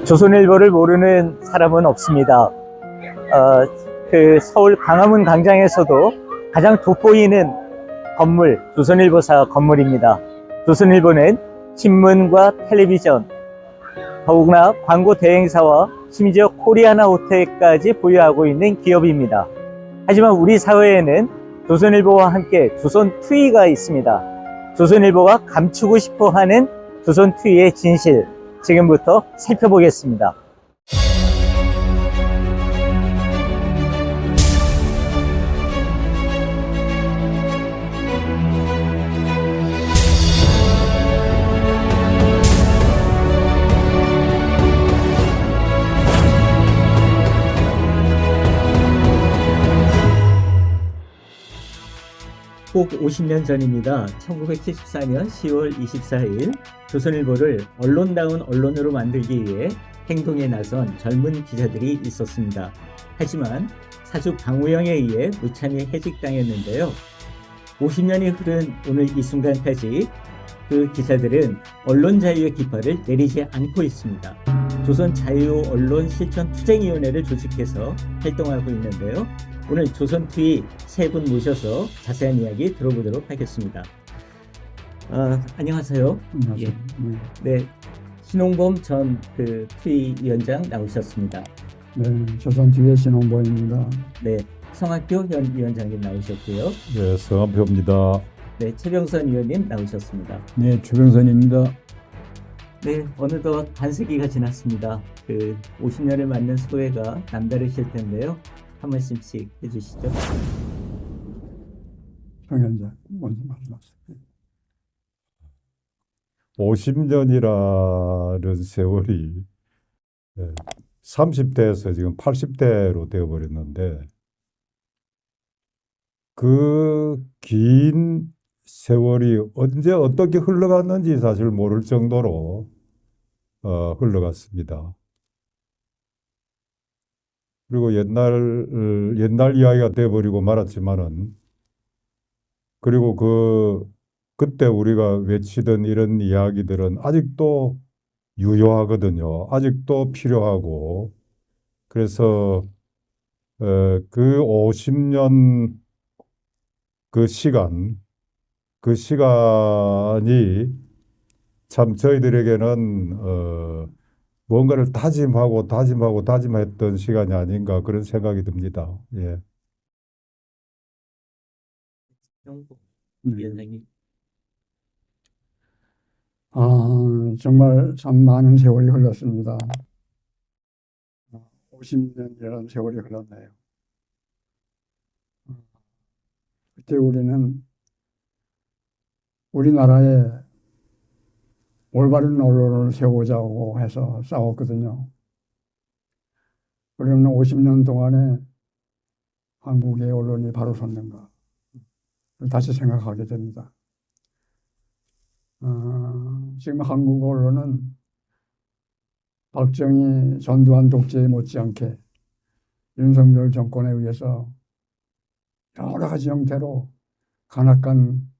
조선일보를 모르는 사람은 없습니다. 그 서울 광화문 광장에서도 가장 돋보이는 건물, 조선일보사 건물입니다. 조선일보는 신문과 텔레비전, 더구나 광고 대행사와 심지어 코리아나 호텔까지 보유하고 있는 기업입니다. 하지만 우리 사회에는 조선일보와 함께 조선투이가 있습니다. 조선일보가 감추고 싶어하는 조선투이의 진실, 지금부터 살펴보겠습니다. 꼭 50년 전입니다. 1974년 10월 24일 조선일보를 언론다운 언론으로 만들기 위해 행동에 나선 젊은 기자들이 있었습니다. 하지만 사주 방우영에 의해 무참히 해직당했는데요. 50년이 흐른 오늘 이 순간까지 그 기자들은 언론 자유의 깃발을 내리지 않고 있습니다. 조선자유언론실천투쟁위원회를 조직해서 활동하고 있는데요. 오늘 조선투이 세 분 모셔서 자세한 이야기 들어보도록 하겠습니다. 안녕하세요. 안녕하세요. 네, 신홍범 전 투이 위원장 나오셨습니다. 네, 조선투이의 신홍범입니다. 네, 성학교 현 위원장님 나오셨고요. 네, 성한표입니다. 네, 최병선 위원님 나오셨습니다. 네, 최병선입니다. 네, 어느덧 반세기가 지났습니다. 50년을 맞는 소회가 남다르실 텐데요. 한 말씀씩 해주시죠. 정현자 먼저 말씀하세요. 50년이라는 세월이 30대에서 지금 80대로 되어버렸는데 그 긴 세월이 언제 어떻게 흘러갔는지 사실 모를 정도로 흘러갔습니다. 그리고 옛날 이야기가 돼버리고 말았지만은, 그리고 그때 우리가 외치던 이런 이야기들은 아직도 유효하거든요. 아직도 필요하고. 그래서 그 50년 그 시간이 참 저희들에게는 뭔가를 다짐했던 시간이 아닌가 그런 생각이 듭니다. 예. 위원장님. 정말 참 많은 세월이 흘렀습니다. 50년이라는 세월이 흘렀네요. 그때 우리는 우리나라에 올바른 언론을 세우자고 해서 싸웠거든요. 그러면 50년 동안에 한국의 언론이 바로 섰는가 다시 생각하게 됩니다. 지금 한국 언론은 박정희 전두환 독재에 못지않게 윤석열 정권에 의해서 여러 가지 형태로 간악한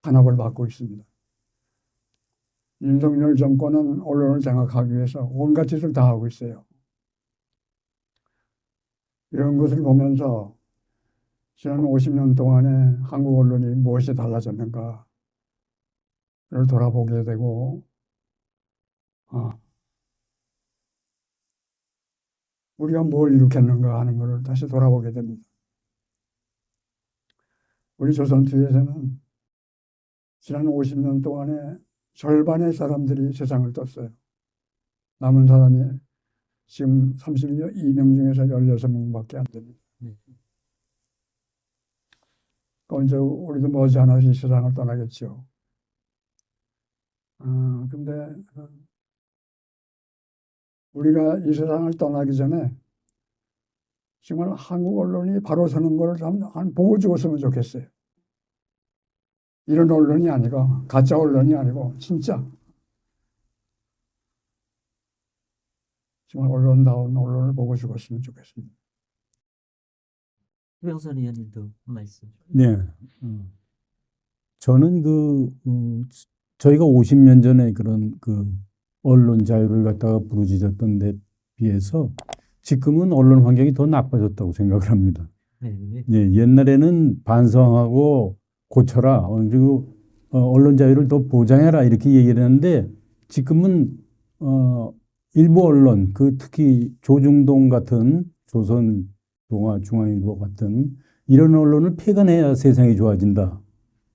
탄압을 받고 있습니다. 윤석열 정권은 언론을 장악하기 위해서 온갖 짓을 다 하고 있어요. 이런 것을 보면서 지난 50년 동안에 한국 언론이 무엇이 달라졌는가를 돌아보게 되고, 우리가 뭘 일으켰는가 하는 것을 다시 돌아보게 됩니다. 우리 조선투에서는 지난 50년 동안에 절반의 사람들이 세상을 떴어요. 남은 사람이 지금 32명 중에서 16명밖에 안 됩니다. 이제 우리도 머지않아서 이 세상을 떠나겠죠. 근데 우리가 이 세상을 떠나기 전에 정말 한국 언론이 바로 서는 걸 한 보고 죽었으면 좋겠어요. 이런 언론이 아니고, 가짜 언론이 아니고 진짜 정말 언론다운 언론을 보고 죽었으면 좋겠습니다. 최병선 위원님도 한 말씀. 네. 저는 저희가 50년 전에 그런 언론 자유를 갖다가 부르짖었던 데 비해서 지금은 언론 환경이 더 나빠졌다고 생각을 합니다. 네. 예, 옛날에는 반성하고 고쳐라, 그리고 언론 자유를 더 보장해라 이렇게 얘기를 했는데 지금은 일부 언론, 특히 조중동 같은 조선중앙일보 같은 이런 언론을 폐간해야 세상이 좋아진다.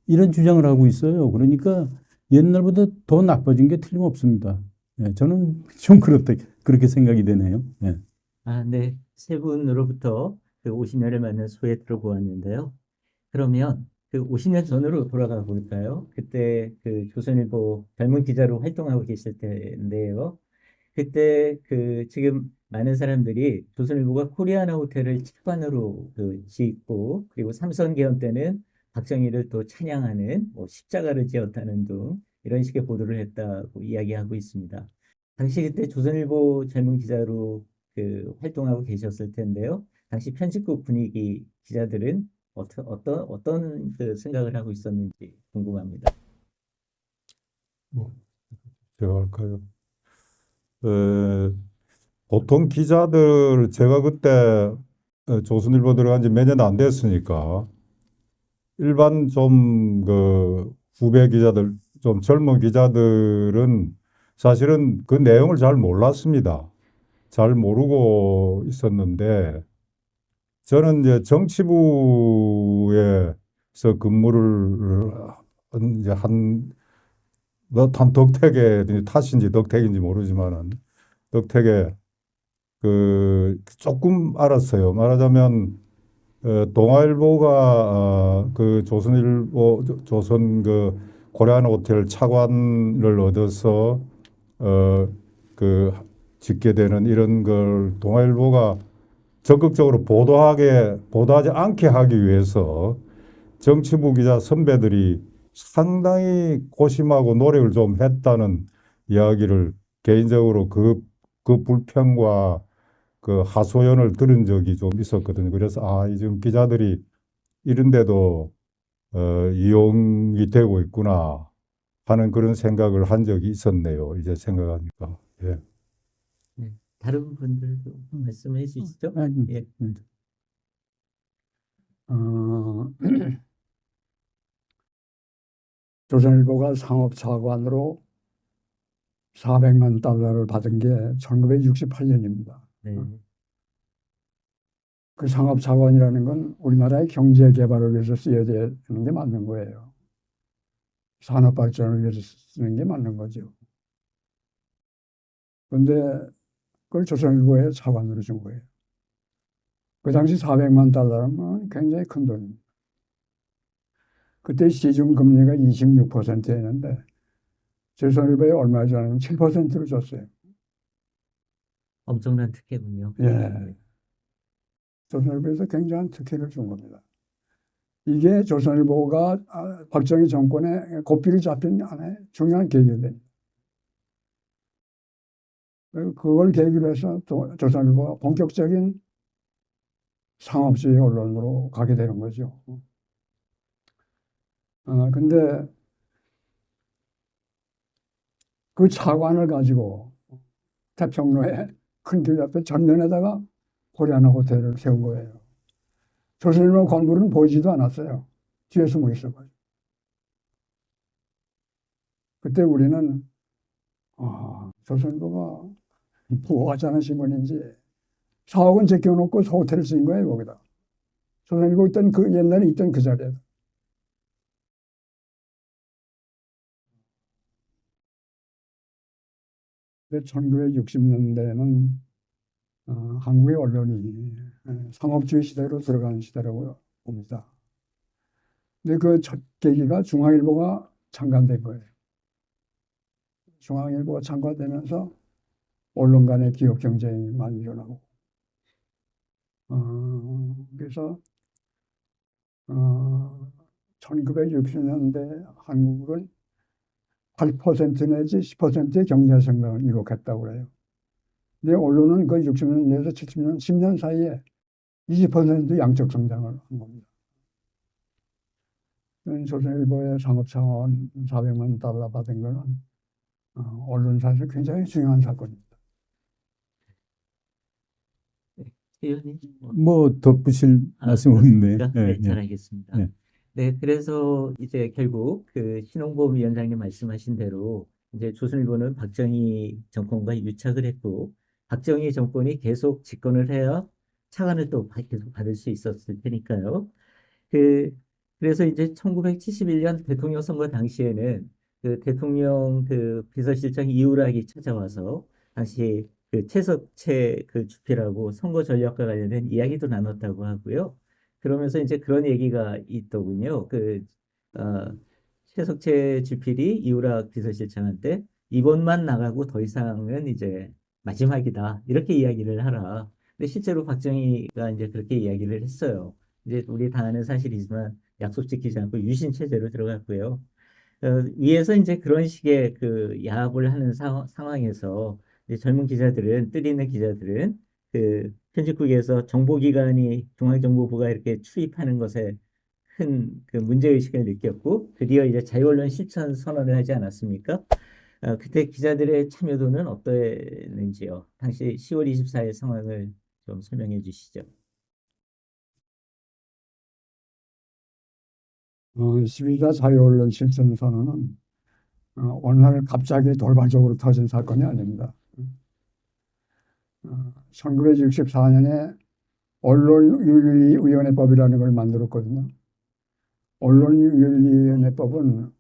이런 주장을 하고 있어요. 그러니까 옛날보다 더 나빠진 게 틀림없습니다. 예, 저는 좀 그렇게 생각이 되네요. 예. 네. 세 분으로부터 그 50년을 맞는 소회 들어보았는데요. 그러면 그 50년 전으로 돌아가 볼까요? 그때 그 조선일보 젊은 기자로 활동하고 계실 때인데요. 그때 그 지금 많은 사람들이 조선일보가 코리아나 호텔을 책관으로 짓고 그리고 삼선 개헌 때는 박정희를 또 찬양하는 뭐 십자가를 지었다는 등 이런 식의 보도를 했다고 이야기하고 있습니다. 당시 그때 조선일보 젊은 기자로 활동하고 계셨을 텐데요. 당시 편집국 분위기 기자들은 어떤 그 생각을 하고 있었는지 궁금합니다. 뭐 제가 할까요? 보통 기자들 제가 그때 조선일보 들어간 지 몇 년 안 됐으니까 일반 좀 그 후배 기자들, 좀 젊은 기자들은 사실은 그 내용을 잘 몰랐습니다. 잘 모르고 있었는데 저는 이제 정치부에서 근무를 이제 뭐 덕택에 탓인지 덕택인지 모르지만은 덕택에 조금 알았어요. 말하자면 동아일보가 그 조선일보 조선 고려한 호텔 차관을 얻어서 짓게 되는 이런 걸 동아일보가 적극적으로 보도하지 않게 하기 위해서 정치부 기자 선배들이 상당히 고심하고 노력을 좀 했다는 이야기를 개인적으로 그 불평과 그 하소연을 들은 적이 좀 있었거든요. 그래서 지금 기자들이 이런데도 이용이 되고 있구나 하는 그런 생각을 한 적이 있었네요. 이제 생각하니까. 예. 네. 다른 분들도 말씀해 주시죠. 예. 조선일보가 상업차관으로 400만 달러를 받은 게 1968년입니다. 네. 그 상업차관이라는 건 우리나라의 경제 개발을 위해서 쓰여야 되는 게 맞는 거예요. 산업 발전을 위해서 쓰는 게 맞는 거죠. 그런데 그걸 조선일보에 차관으로 준 거예요. 그 당시 400만 달러면 굉장히 큰 돈입니다. 그때 시중금리가 26%였는데 조선일보에 얼마 전에는 7%로 줬어요. 엄청난 특혜군요. 예. 조선일보에서 굉장한 특혜를 준 겁니다. 이게 조선일보가 박정희 정권의 고삐를 잡힌 안에 중요한 계기가 됩니다. 그걸 계기로 해서 또 조선일보가 본격적인 상업주의 언론으로 가게 되는 거죠. 근데 그 차관을 가지고 태평로에 큰 길 앞에 전면에다가 코리아나 호텔을 세운 거예요. 조선일보 건물은 보이지도 않았어요. 뒤에 숨어 있어가지고. 그때 우리는 조선일보가 뭐 하자는 신문인지 4억원 제껴놓고 호텔을 쓴 거예요, 거기다. 조선일보 옛날에 있던 그 자리에. 근데 1960년대에는 한국의 언론이 상업주의 시대로 들어가는 시대라고 봅니다. 근데 그 첫 계기가 중앙일보가 창간된 거예요. 중앙일보가 창간되면서 언론 간의 기업 경쟁이 많이 일어나고 그래서 1960년대 한국은 8% 내지 10%의 경제 성장을 이룩했다고 해요. 근데 언론은 그 60년대에서 70년, 10년 사이에 20% 양적 성장을 한 겁니다. 조선일보의 상업차원 400만 달러 받은 거는 언론사에서 굉장히 중요한 사건입니다. 의원님, 뭐 덧붙일 말씀 없네. 그렇습니까? 예, 네, 잘 예. 알겠습니다. 네. 네, 그래서 이제 결국 그 신홍범 위원장님 말씀하신 대로 이제 조선일보는 박정희 정권과 유착을 했고, 박정희 정권이 계속 집권을 해야 차관을 또 계속 받을 수 있었을 테니까요. 그, 그래서 이제 1971년 대통령 선거 당시에는 그 대통령 그 비서실장 이우락이 찾아와서 당시 그 최석채 그 주필하고 선거 전략과 관련된 이야기도 나눴다고 하고요. 그러면서 이제 그런 얘기가 있더군요. 최석채 주필이 이우락 비서실장한테 이번만 나가고 더 이상은 이제 마지막이다. 이렇게 이야기를 하라. 근데 실제로 박정희가 이제 그렇게 이야기를 했어요. 이제 우리 다 아는 사실이지만 약속 지키지 않고 유신 체제로 들어갔고요. 위에서 이제 그런 식의 그 야합을 하는 상황에서 이제 젊은 기자들은 뜻 있는 기자들은 그 편집국에서 정보기관이 중앙정보부가 이렇게 출입하는 것에 큰 그 문제의식을 느꼈고 드디어 이제 자유언론 실천 선언을 하지 않았습니까? 그때 기자들의 참여도는 어떠했는지요? 당시 10월 24일 상황을 좀 설명해 주시죠. 12자 자유언론 실천 선언은 어느 날 갑자기 돌발적으로 터진 사건이 아닙니다. 1964년에 언론윤리위원회법이라는 걸 만들었거든요. 언론윤리위원회법은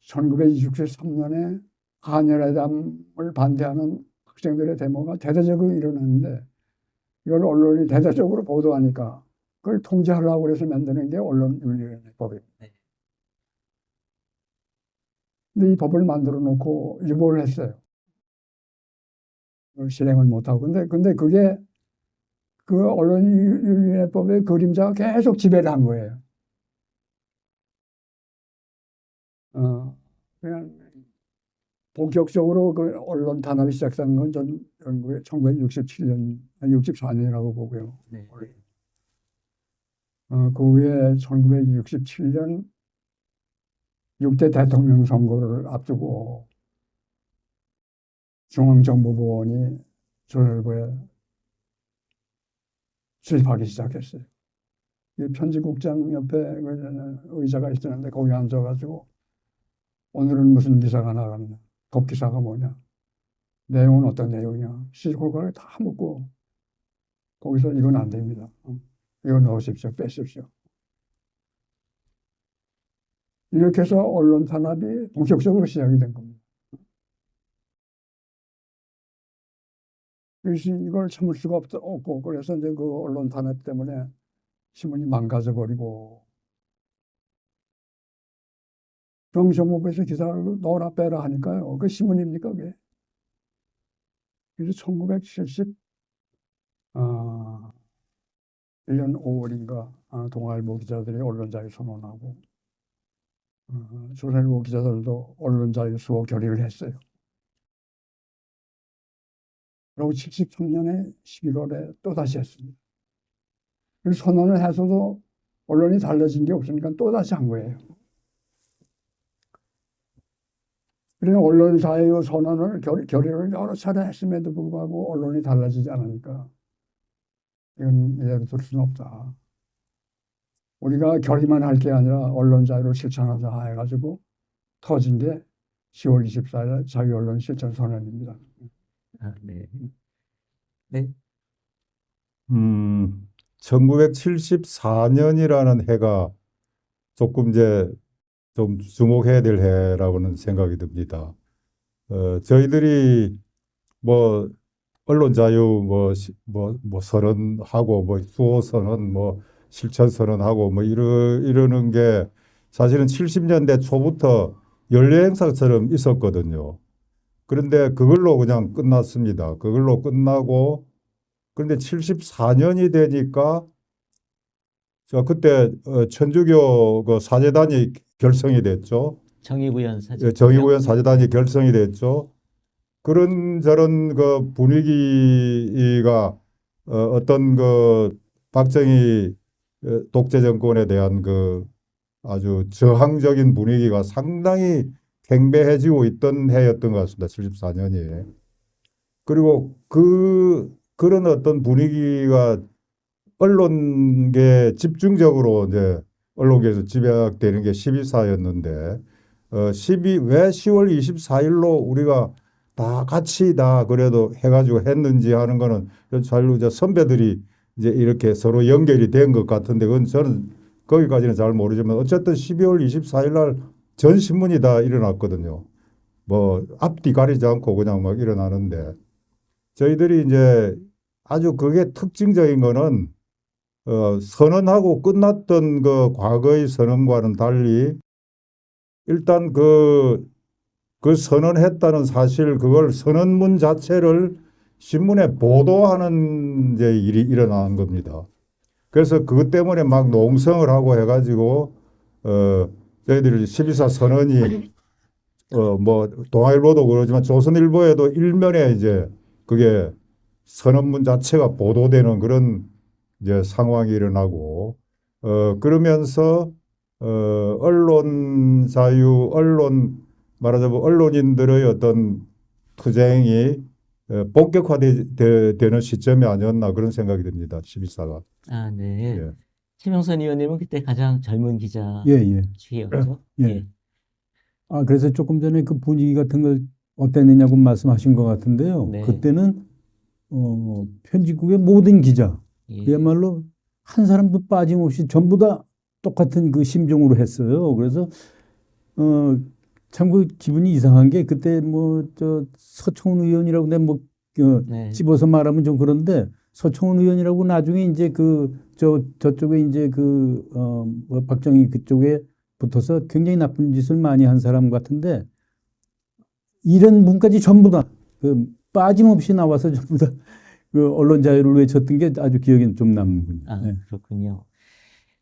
1963년에 한일회담을 반대하는 학생들의 데모가 대대적으로 일어났는데 이걸 언론이 대대적으로 보도하니까 그걸 통제하려고 해서 만드는 게 언론윤리위원회법입니다. 근데 이 법을 만들어 놓고 유보를 했어요. 그걸 실행을 못하고. 근데 그게 그 언론윤리위원회법의 그림자가 계속 지배를 한 거예요. 그냥 본격적으로 그 언론 탄압이 시작된 건 전 1967년, 64년이라고 보고요. 네. 그 후에 1967년 6대 대통령 선거를 앞두고 중앙정보부원이 조선일보에 출입하기 시작했어요. 이 편집국장 옆에 의자가 있었는데 거기 앉아가지고 오늘은 무슨 기사가 나가느냐, top 기사가 뭐냐, 내용은 어떤 내용이냐, 시골가를 다 묻고 거기서 이건 안 됩니다. 이거 넣으십시오, 빼십시오. 이렇게 해서 언론 탄압이 본격적으로 시작이 된 겁니다. 그래서 이걸 참을 수가 없고 그래서 이제 그 언론 탄압 때문에 신문이 망가져 버리고 중앙정보부에서 기사를 넣어라 빼라 하니까요. 그 신문입니까 그게? 그래서 1971년 5월인가 동아일보 기자들이 언론자유 선언하고 조선일보 기자들도 언론자유 수호 결의를 했어요. 그리고 73년에 11월에 또다시 했습니다. 그래서 선언을 해서도 언론이 달라진 게 없으니까 또다시 한 거예요. 그래서 언론자유 선언을 결의를 여러 차례 했음에도 불구하고 언론이 달라지지 않으니까 이건 이대로 둘 수는 없다. 우리가 결의만 할 게 아니라 언론자유를 실천하자 해가지고 터진 게 10월 24일 자유언론 실천 선언입니다. 네. 네. 1974년이라는 해가 조금 이제 좀 주목해야 될 해라고는 생각이 듭니다. 저희들이 뭐 언론 자유 뭐 선언하고 뭐 수호 선언 뭐 실천 선언하고 뭐 이러는 게 사실은 70년대 초부터 연례 행사처럼 있었거든요. 그런데 그걸로 그냥 끝났습니다. 그걸로 끝나고 그런데 74년이 되니까 그때 천주교 그 사제단이 결성이 됐죠. 정의구현 사제. 정의구현 사제단이 결성이 됐죠. 그런저런 그 분위기가 어떤 그 박정희 독재 정권에 대한 그 아주 저항적인 분위기가 상당히 팽배해지고 있던 해였던 것 같습니다. 74년이. 그리고 그런 어떤 분위기가 언론계 집중적으로 이제 언론계에서 집약되는 게 12사였는데 왜 10월 24일로 우리가 다 같이 다 그래도 해가지고 했는지 하는 거는 자유로자 선배들이 이제 이렇게 서로 연결이 된 것 같은데 그건 저는 거기까지는 잘 모르지만 어쨌든 12월 24일 날 전 신문이 다 일어났거든요. 뭐 앞뒤 가리지 않고 그냥 막 일어나는데 저희들이 이제 아주 그게 특징적인 거는 선언하고 끝났던 그 과거의 선언과는 달리 일단 그 선언했다는 사실 그걸 선언문 자체를 신문에 보도하는 이제 일이 일어난 겁니다. 그래서 그것 때문에 막 농성을 하고 해가지고 저희들이 12사 선언이 뭐 동아일보도 그러지만 조선일보에도 일면에 이제 그게 선언문 자체가 보도되는 그런 이제 상황이 일어나고 그러면서 언론 자유, 말하자면 언론인들의 어떤 투쟁이 본격화되는 시점이 아니었나 그런 생각이 듭니다. 12사가. 아, 네. 예. 최명선 의원님은 그때 가장 젊은 예, 예. 기자였죠. 예. 아, 그래서 조금 전에 그 분위기 같은 걸 어땠느냐고 말씀하신 것 같은데요. 네. 그때는 편집국의 모든 기자, 예. 그야말로 한 사람도 빠짐없이 전부 다 똑같은 그 심정으로 했어요. 그래서 참 그 기분이 이상한 게 그때 뭐 저 서청원 의원이라고 내가 뭐 네. 집어서 말하면 좀 그런데 서청원 의원이라고 나중에 이제 저쪽에 이제 뭐 박정희 그쪽에 붙어서 굉장히 나쁜 짓을 많이 한 사람 같은데 이런 분까지 전부 다 빠짐없이 나와서 전부 다 그 언론 자유를 외쳤던 게 아주 기억에 좀 남는군요. 아, 네. 그렇군요.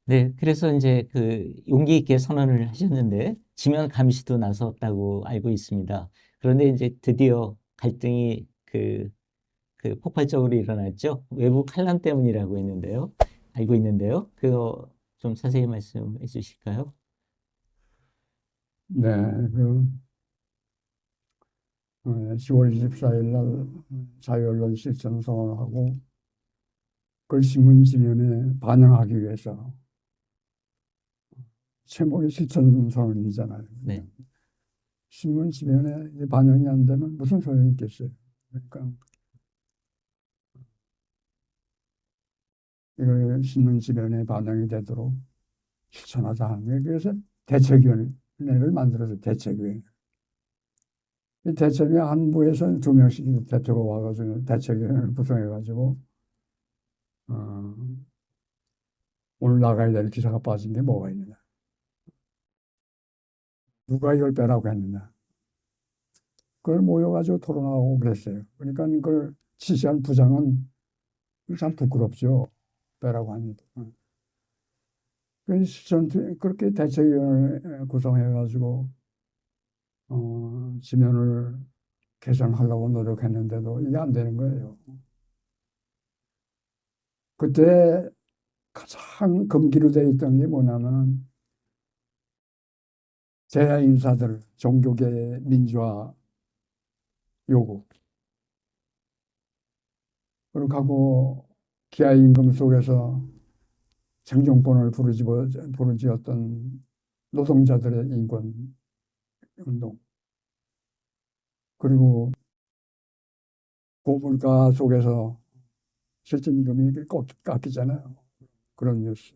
네, 그래서 이제 그 용기 있게 선언을 하셨는데 지면 감시도 나섰다고 알고 있습니다. 그런데 이제 드디어 갈등이 그 폭발적으로 일어났죠. 외부 칼남 때문이라고 했는데요. 알고 있는데요. 그거 좀 자세히 말씀해 주실까요? 네, 10월 24일 날 자유언론 실천 선언을 하고 그걸 신문 지면에 반영하기 위해서 제목이 실천 선언이잖아요. 네. 신문 지면에 반영이 안 되면 무슨 소용이 있겠어요. 그러니까 이걸 신문 지면에 반영이 되도록 실천하자 하는 거예요. 그래서 대책위원회를 만들어서 대책위원회. 이 대책위원회 한 부에서 두 명씩 대표가 와가지고 대책위원회를 구성해가지고 오늘 나가야 될 기사가 빠진 게 뭐가 있느냐. 누가 이걸 빼라고 했느냐. 그걸 모여가지고 토론하고 그랬어요. 그러니까 그걸 지시한 부장은 참 부끄럽죠. 빼라고 합니다. 그렇게 대책위원회 구성해가지고 지면을 개선하려고 노력했는데도 이게 안 되는 거예요. 그때 가장 금기로 되어 있던 게 뭐냐면 제야 인사들 종교계 민주화 요구 그리고 하고 기아 임금 속에서 생존권을 부르짖었던 노동자들의 인권 운동 그리고 고물가 속에서 실질임금이 깎이잖아요. 그런 뉴스.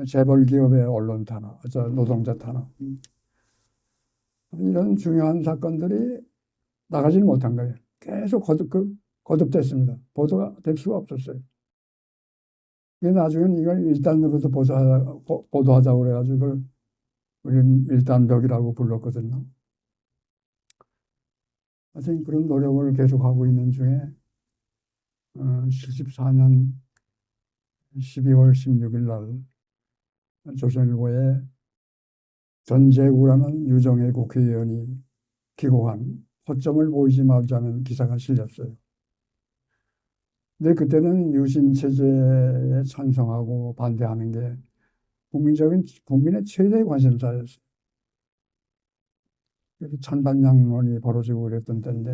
재벌 기업의 언론 탄압, 노동자 탄압. 이런 중요한 사건들이 나가지는 못한 거예요. 계속 거듭됐습니다. 보도가 될 수가 없었어요. 나중엔 이걸 일단으로도 보도하자고 그래가지고 그걸 우리는 일단벽이라고 불렀거든요. 하여튼 그런 노력을 계속하고 있는 중에 74년 12월 16일 날 조선일보에 전재구라는 유정의 국회의원이 기고한 허점을 보이지 말자는 기사가 실렸어요. 근데 그때는 유신체제에 찬성하고 반대하는 게 국민의 최대의 관심사였어요. 그래서 찬반양론이 벌어지고 그랬던 때인데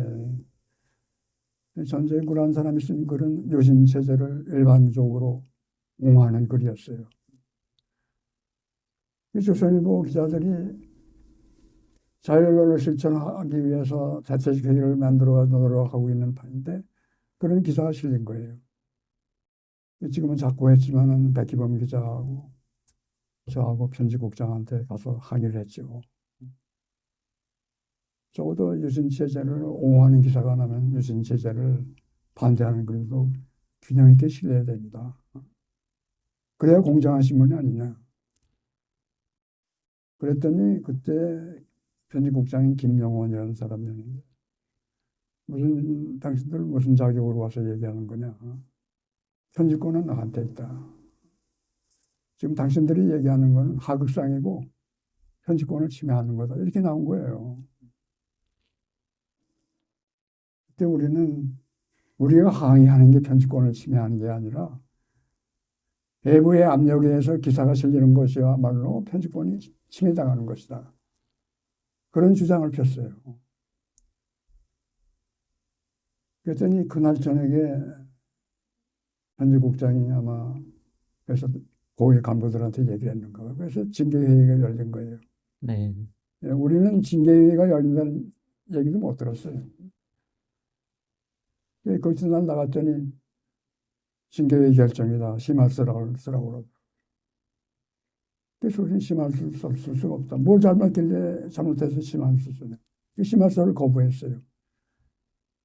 전쟁에 굴한 사람이 쓴 글은 유신 체제를 일방적으로 옹호하는 글이었어요. 이 조선일보 기자들이 자율론을 실천하기 위해서 자체적 회의를 만들어 노력하고 있는 판인데 그런 기사가 실린 거예요. 지금은 자꾸 했지만은 백기범 기자하고 저하고 편집국장한테 가서 항의를 했죠. 적어도 유신체제를 옹호하는 기사가 나면 유신체제를 반대하는 글도 균형 있게 실려야 됩니다. 그래야 공정한 신문이 아니냐. 그랬더니 그때 편집국장인 김영원이라는 사람이었는데 당신들 무슨 자격으로 와서 얘기하는 거냐. 편집권은 나한테 있다. 지금 당신들이 얘기하는 거는 하극상이고 편집권을 침해하는 거다. 이렇게 나온 거예요. 그때 우리가 항의하는 게 편집권을 침해하는 게 아니라 외부의 압력에 의해서 기사가 실리는 것이야말로 편집권이 침해당하는 것이다. 그런 주장을 폈어요. 그랬더니 그날 저녁에 편집국장이 아마 그래서 고위 간부들한테 얘기를 했는 거예요. 그래서 징계회의가 열린 거예요. 네. 우리는 징계회의가 열린다는 얘기도 못 들었어요. 거기서 난 나갔더니 징계회의 결정이다. 심할서라고 쓰라고. 그래서 우리는 심할서를 쓸 수가 없다. 뭘 잘못했길래 잘못해서 심할서 쓰냐. 심할서를 거부했어요.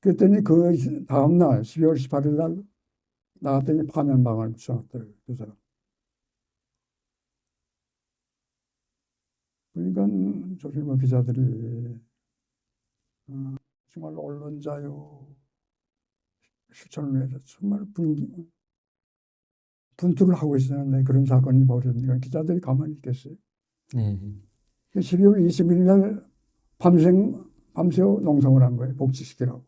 그랬더니 그 다음날 12월 18일 날 나갔더니 파면방을 붙여놨더라고요. 그 사람. 그러니까 조선일보 기자들이 정말 언론 자유 실천을 위해서 정말 분투를 하고 있었는데 그런 사건이 벌어지니까 기자들이 가만히 있겠어요. 네. 12월 21일 날 밤새워 농성을 한 거예요. 복직시키라고.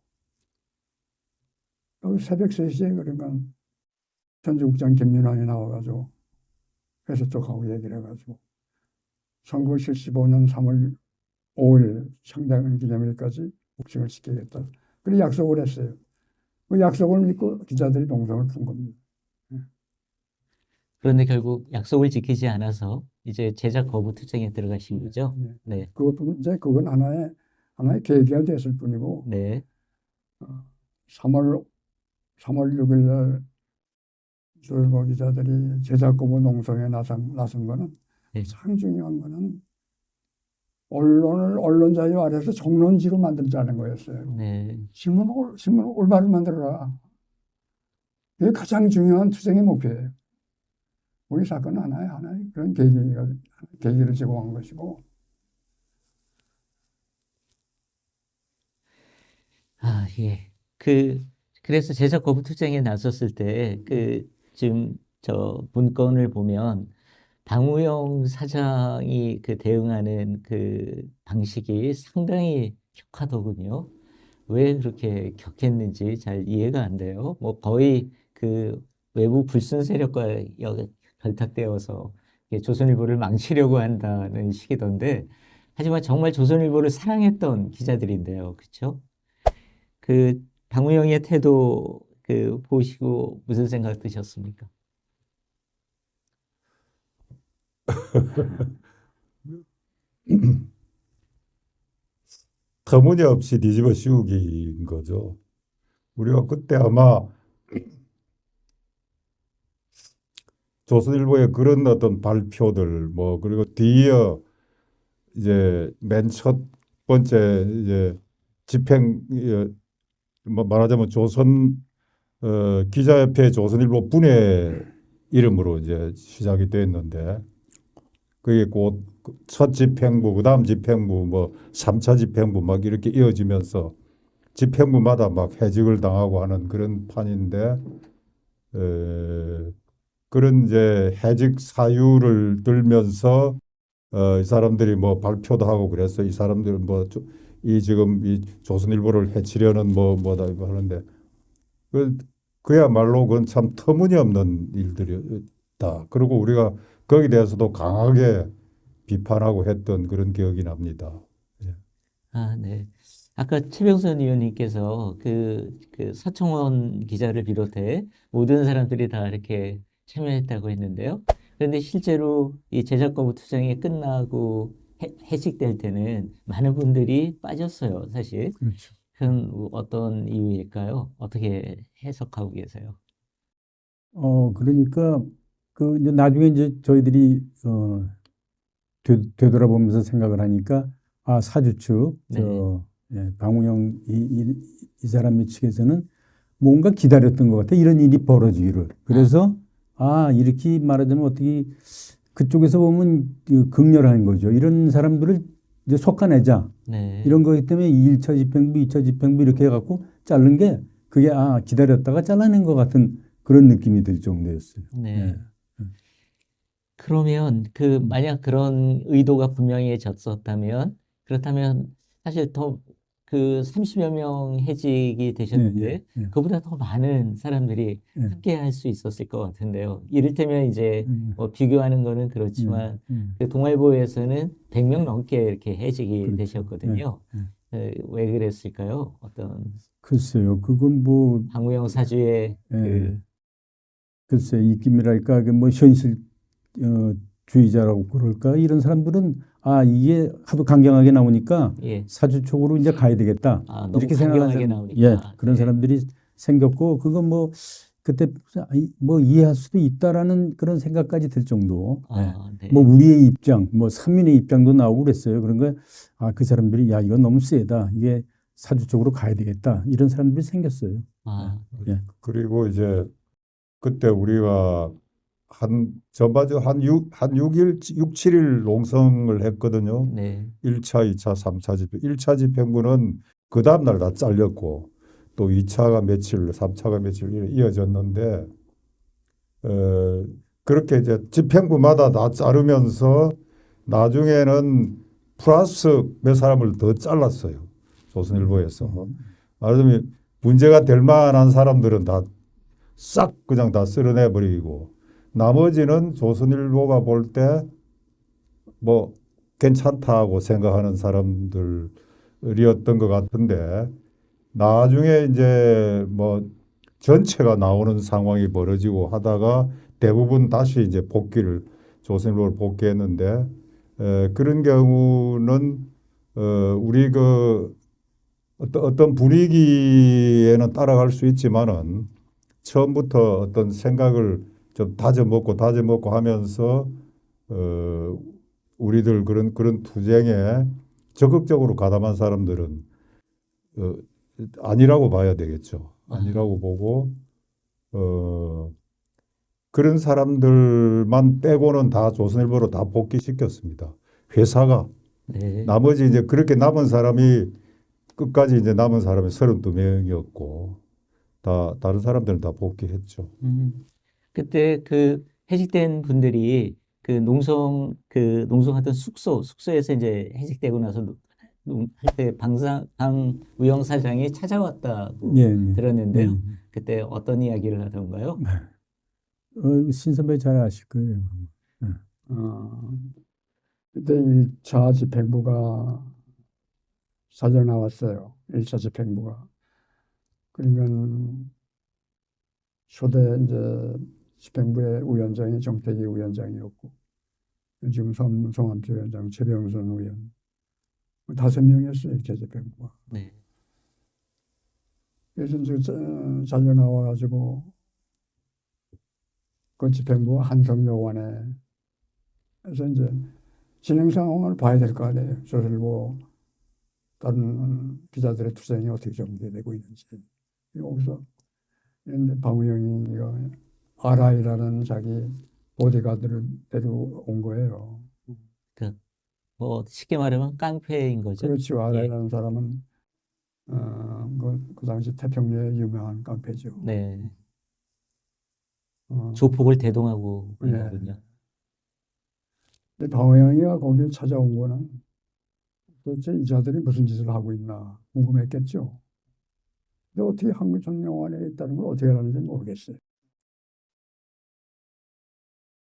새벽 3시에 그러니까 편집국장 김윤환이 나와가지고 회사 쪽하고 얘기를 해가지고 1975년 3월 5일 창당 기념일까지 복직을 시키겠다. 그렇게 약속을 했어요. 그 약속을 믿고 기자들이 농성을 푼 겁니다. 그런데 결국 약속을 지키지 않아서 이제 제작 거부 투쟁에 들어가신 거죠? 네. 그건 하나의 계기가 됐을 뿐이고 네. 3월 6일 날 조선일보 기자들이 제작 거부 농성에 나선 거는 네. 가장 중요한 거는 언론 자유 아래서 정론지로 만들자는 거였어요. 네. 신문을 올바로 만들어라. 그게 가장 중요한 투쟁의 목표예요. 우리 사건은 하나의 그런 계기를 제공한 것이고. 아, 예. 그래서 제작 거부 투쟁에 나섰을 때, 지금 저 문건을 보면, 방우영 사장이 대응하는 방식이 상당히 격하더군요. 왜 그렇게 격했는지 잘 이해가 안 돼요. 뭐 거의 외부 불순 세력과 결탁되어서 조선일보를 망치려고 한다는 식이던데, 하지만 정말 조선일보를 사랑했던 기자들인데요. 그렇죠? 방우영의 태도 보시고 무슨 생각 드셨습니까? 터무니없이 뒤집어 씌우기인 거죠. 우리가 그때 아마 조선일보의 그런 어떤 발표들 그리고 뒤이어 이제 맨 첫 번째 이제 집행 말하자면 조선 기자협회 조선일보 분해 이름으로 이제 시작이 됐는데 그게 곧 첫 집행부, 그다음 집행부, 3차 집행부 막 이렇게 이어지면서 집행부마다 막 해직을 당하고 하는 그런 판인데 그런 이제 해직 사유를 들면서 이 사람들이 발표도 하고 그래서 이 사람들은 지금 이 조선일보를 해치려는 뭐다 하는데 그야말로 그건 참 터무니없는 일들이다. 그리고 우리가 거기에 대해서도 강하게 비판하고 했던 그런 기억이 납니다. 예. 아, 네. 아까 최병선 의원님께서 그 서청원 기자를 비롯해 모든 사람들이 다 이렇게 참여했다고 했는데요. 그런데 실제로 이 제작거부 투쟁이 끝나고 해직될 때는 많은 분들이 빠졌어요, 사실. 그렇죠. 그건 어떤 이유일까요? 어떻게 해석하고 계세요? 그러니까 그 이제 나중에 이제 저희들이 되돌아보면서 생각을 하니까 아 사주 측 네. 방우영 이 사람 측에서는 뭔가 기다렸던 것 같아 이런 일이 벌어지기를. 그래서 아 이렇게 말하자면 어떻게 그쪽에서 보면 그 극렬한 거죠. 이런 사람들을 이제 솎아내자. 네. 이런 거기 때문에 1차 집행부, 2차 집행부 이렇게 해갖고 자른 게 그게 아 기다렸다가 잘라낸 것 같은 그런 느낌이 들 정도였어요. 네. 예. 그러면 만약 그런 의도가 분명해졌었다면 그렇다면 사실 더 그 30여 명 해직이 되셨는데 예. 그보다 더 많은 사람들이 예. 함께 할 수 있었을 것 같은데요. 이를테면 이제 음, 뭐 비교하는 거는 예. 그렇지만 예. 그 동아일보에서는 100명 넘게 이렇게 해직이 그렇죠. 되셨거든요. 왜 그랬을까요? 어떤 글쎄요, 그건 뭐, 방우영 사주의 예, 글쎄, 입김이랄까, 뭐, 현실, 주의자라고 그럴까, 이런 사람들은, 아, 이게 하도 강경하게 나오니까 예. 사주 쪽으로 이제 가야 되겠다. 아, 너무 이렇게 생각하는 강경하게 사람, 나오니까. 예, 그런 네. 사람들이 생겼고, 그건 뭐, 그때 뭐 이해할 수도 있다라는 그런 생각까지 들 정도. 예. 아, 네. 뭐 우리의 입장, 뭐 삼민의 입장도 나오고 그랬어요. 그런 거, 아, 그 사람들이 야, 이건 너무 세다. 이게 사주 쪽으로 가야 되겠다. 이런 사람들이 생겼어요. 아, 예. 그리고 이제 그때 우리가 전반적으로 한 6일, 6, 7일 농성을 했거든요. 네. 1차, 2차, 3차 집행. 1차 집행부는 그 다음날 다 잘렸고 또 2차가 며칠, 3차가 며칠 이어졌는데 그렇게 이제 집행부마다 다 자르면서 나중에는 플러스 몇 사람을 더 잘랐어요. 조선일보에서. 말하자면 문제가 될 만한 사람들은 다 싹 그냥 다 쓸어내 버리고 나머지는 조선일보가 볼 때 뭐 괜찮다고 생각하는 사람들이었던 것 같은데 나중에 이제 뭐 전체가 나오는 상황이 벌어지고 하다가 대부분 다시 이제 조선일보를 복귀했는데 그런 경우는 우리 그 어떤 분위기에는 따라갈 수 있지만은 처음부터 어떤 생각을 좀 다져먹고 하면서 우리들 그런 투쟁에 적극적으로 가담한 사람들은 아니라고 봐야 되겠죠. 아니라고 보고 그런 사람들만 빼고는 다 조선일보로 다 복귀시켰습니다. 회사가 네. 나머지 이제 그렇게 남은 사람이 끝까지 이제 남은 사람이 32명이었고 다른 사람들은 다 복귀했죠. 그때 해직된 분들이 농성하던 숙소에서 이제 해직되고 나서 할 때 방우영 사장이 찾아왔다고 예, 예. 들었는데요. 예. 그때 어떤 이야기를 하던가요? 신선배 잘 아실 거예요. 예. 그때 1차 집행부가 사전 나왔어요. 1차 집행부가. 그러면 초대 이제 집행부의 위원장이 정태기 위원장이었고 지금 송함태 위원장, 최병선 의원 5명이었어요. 1차 집행부가. 네. 그래서 이제 자료 나와가지고 그 집행부 한성요원에 그래서 이제 진행 상황을 봐야 될 거 아니에요. 조선일보 다른 기자들의 투쟁이 어떻게 전개되고 있는지. 여기서 방우영이 RI라는 자기 보디가드를 데려온 거예요. 뭐 쉽게 말하면 깡패인 거죠. 그렇죠. 예. RI라는 사람은 그 당시 태평로의 유명한 깡패죠. 네. 어, 조폭을 대동하고 예. 있군요. 근데 방우영이가 거기를 찾아온 거는 도대체 이 자들이 무슨 짓을 하고 있나 궁금했겠죠. 근데 어떻게 한국전용원에 있다는 걸 어떻게 알았는지 모르겠어요.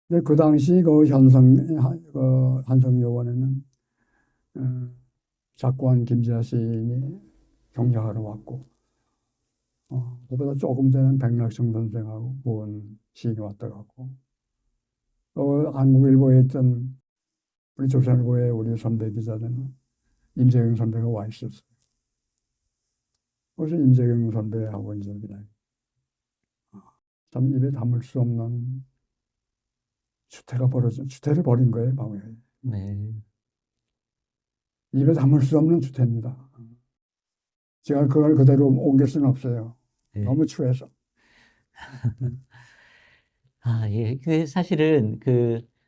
근데 그 당시 한성요원에는 작고한 김지아 시인이 경력하러 왔고, 그보다 조금 전에는 백락성 선생하고 고은 시인이 왔다 갔고, 또 한국일보에 있던 우리 조선일보의 우리 선배 기자들은 임재경 선배가 와 있었어요. 그래서 임재경 선배하고 이제 그냥 참 입에 담을 수 없는 추태를 벌인 거예요, 방에. 네. 입에 담을 수 없는 추태입니다. 제가 그걸 그대로 옮길 수는 없어요. 네. 너무 추해서. 아, 예. 그 사실은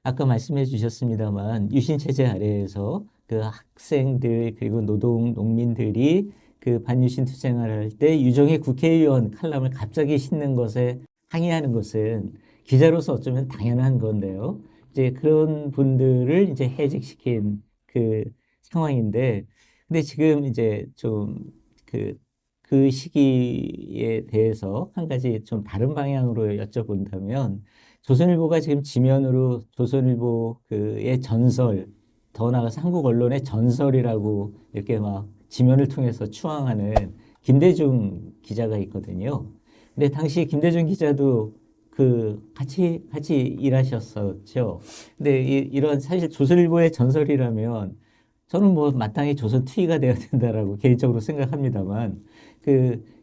아까 말씀해 주셨습니다만 유신 체제 아래에서 그 학생들 그리고 농민들이 그 반유신 투쟁을 할 때 유정의 국회의원 칼럼을 갑자기 싣는 것에 항의하는 것은 기자로서 어쩌면 당연한 건데요. 이제 그런 분들을 이제 해직시킨 그 상황인데, 근데 지금 이제 좀 그 시기에 대해서 한 가지 좀 다른 방향으로 여쭤본다면, 조선일보가 지금 지면으로 조선일보 그의 전설, 더 나아가서 한국 언론의 전설이라고 이렇게 막 지면을 통해서 추앙하는 김대중 기자가 있거든요. 근데 당시 김대중 기자도 같이 일하셨었죠. 근데 이런 사실 조선일보의 전설이라면 저는 뭐 마땅히 조선 투위가 되어야 된다라고 개인적으로 생각합니다만,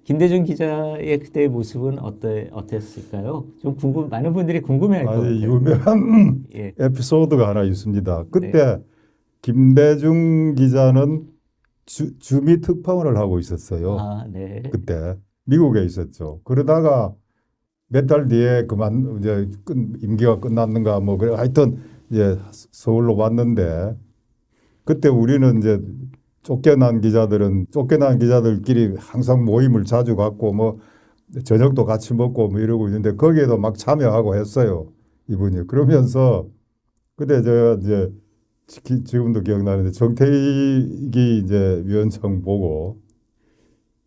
김대중 기자의 그때의 모습은 어땠을까요? 좀 많은 분들이 궁금해할 것 아주 같아요. 유명한 예. 에피소드가 하나 있습니다. 그때 김대중 기자는 주미 특파원을 하고 있었어요. 아, 네. 그때 미국에 있었죠. 그러다가 몇 달 뒤에 이제 임기가 끝났는가 뭐 그래 하여튼 이제 서울로 왔는데, 그때 우리는 이제 쫓겨난 기자들끼리 항상 모임을 자주 갖고 뭐 저녁도 같이 먹고 뭐 이러고 있는데 거기에도 막 참여하고 했어요, 이분이. 그러면서 그때 제가 이제 지금도 기억나는데 정태익이 이제 위원장 보고,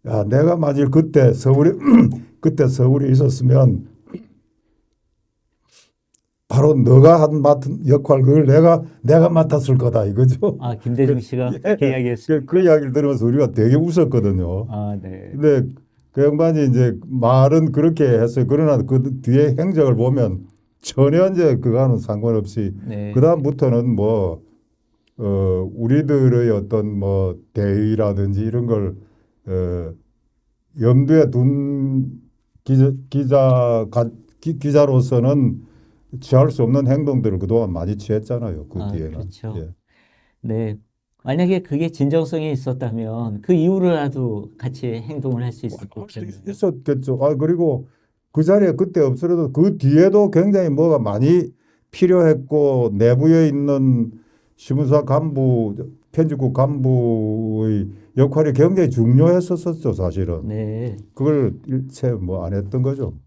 야, 내가 만일 그때 서울에 있었으면 바로 너가 맡은 역할 그걸 내가 맡았을 거다 이거죠. 아, 김대중 씨가 그 이야기했어요. 그 이야기를 들으면서 우리가 되게 웃었거든요. 아, 네. 근데 그 양반이 이제 말은 그렇게 했어요. 그러나 그 뒤에 행적을 보면 전혀 이제 그거는 상관없이 네. 그다음부터는 우리들의 어떤 뭐 대의라든지 이런 걸 염두에 둔 기자로서는 취할 수 없는 행동들을 그동안 많이 취했잖아요. 그 뒤에는. 그렇죠. 예. 네. 만약에 그게 진정성이 있었다면 그 이후로라도 같이 행동을 할 수 있었겠죠. 있었겠죠. 그리고 그 자리에 그때 없더라도 그 뒤에도 굉장히 뭐가 많이 필요했고, 내부에 있는 신문사 간부, 편집국 간부의 역할이 굉장히 중요했었죠, 사실은. 네. 그걸 일체 뭐 안 했던 거죠.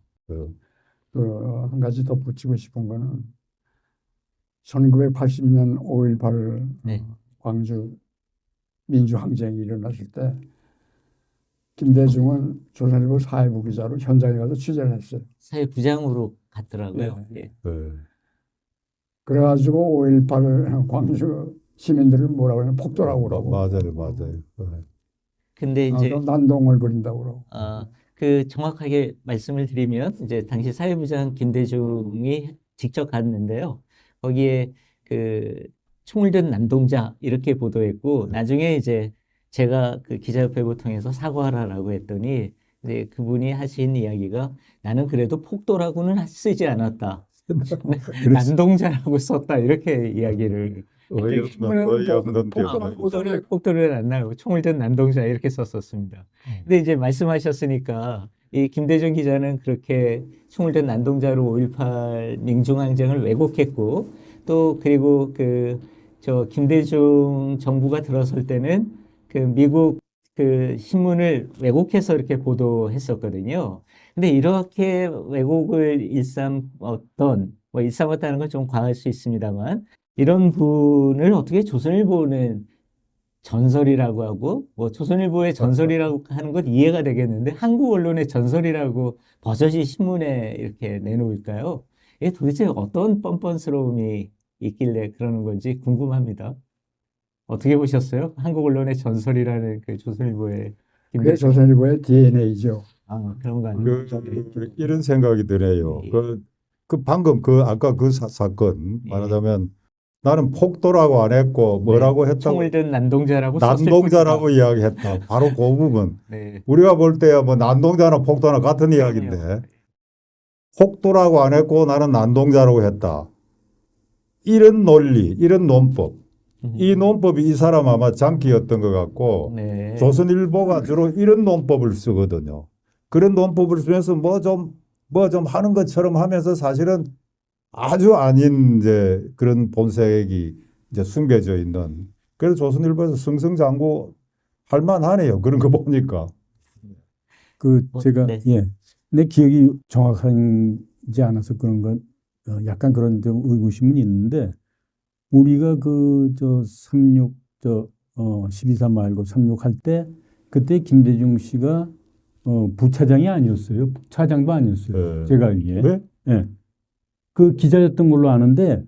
한 가지 덧붙이고 싶은 거는 1980년 5.18 네. 광주 민주항쟁이 일어났을 때 김대중은 조선일보 사회부 기자로 현장에 가서 취재를 했어요. 사회부장으로 갔더라고요. 네. 예. 네. 그래가지고 5.18 광주 시민들을 뭐라고 하냐, 폭도라고 그러고. 맞아요. 근데 이제 그럼 난동을 부린다고 그러고. 정확하게 말씀을 드리면 이제 당시 사회부장 김대중이 직접 갔는데요. 거기에 총을 든 남동자 이렇게 보도했고, 나중에 이제 제가 그 기자협회를 통해서 사과하라라고 했더니 이제 그분이 하신 이야기가, 나는 그래도 폭도라고는 쓰지 않았다. 남동자라고 썼다, 이렇게 이야기를. 어이없는 표현. 폭도를 안 나고 총을 든 남동자 이렇게 썼었습니다. 근데 이제 말씀하셨으니까 이 김대중 기자는 그렇게 총을 든 남동자로 5.18 민중항쟁을 왜곡했고, 또 그리고 김대중 정부가 들어설 때는 미국 신문을 왜곡해서 이렇게 보도했었거든요. 근데 이렇게 왜곡을 일삼았다는 건 좀 과할 수 있습니다만, 이런 분을 어떻게 조선일보는 전설이라고 하고, 뭐 조선일보의 전설이라고 하는 건 이해가 되겠는데 한국 언론의 전설이라고 버젓이 신문에 이렇게 내놓을까요? 이게 도대체 어떤 뻔뻔스러움이 있길래 그러는 건지 궁금합니다. 어떻게 보셨어요? 한국 언론의 전설이라는 그 조선일보의 그게 조선일보의 DNA죠. 그런 거 아니에요? 이런 생각이 드네요. 예. 그 방금 아까 그 사건 예. 말하자면 나는 폭도라고 안 했고 뭐라고 했다고 총을 든 난동자라고 썼을 난동자라고 뿐이다. 이야기했다. 바로 그 부분. 네. 우리가 볼 때야 뭐 난동자나 폭도나 같은 이야기인데 폭도라고 안 했고 나는 난동자라고 했다. 이런 논리, 이런 논법. 이 논법이 이 사람 아마 장기였던 것 같고 네. 조선일보가 주로 이런 논법을 쓰거든요. 그런 논법을 쓰면서 뭐 좀 하는 것처럼 하면서 사실은 아주 아닌 이제 그런 본색이 이제 숨겨져 있는. 그래서 조선일보에서 승승장구 할 만하네요. 그런 거 보니까. 제가 네. 내 기억이 정확하지 않아서 그런 건 약간 그런 좀 의구심은 있는데 우리가 12.3 말고 36 할 때 그때 김대중 씨가 부차장이 아니었어요. 차장도 아니었어요. 네. 제가 알기에. 왜? 예. 그 기자였던 걸로 아는데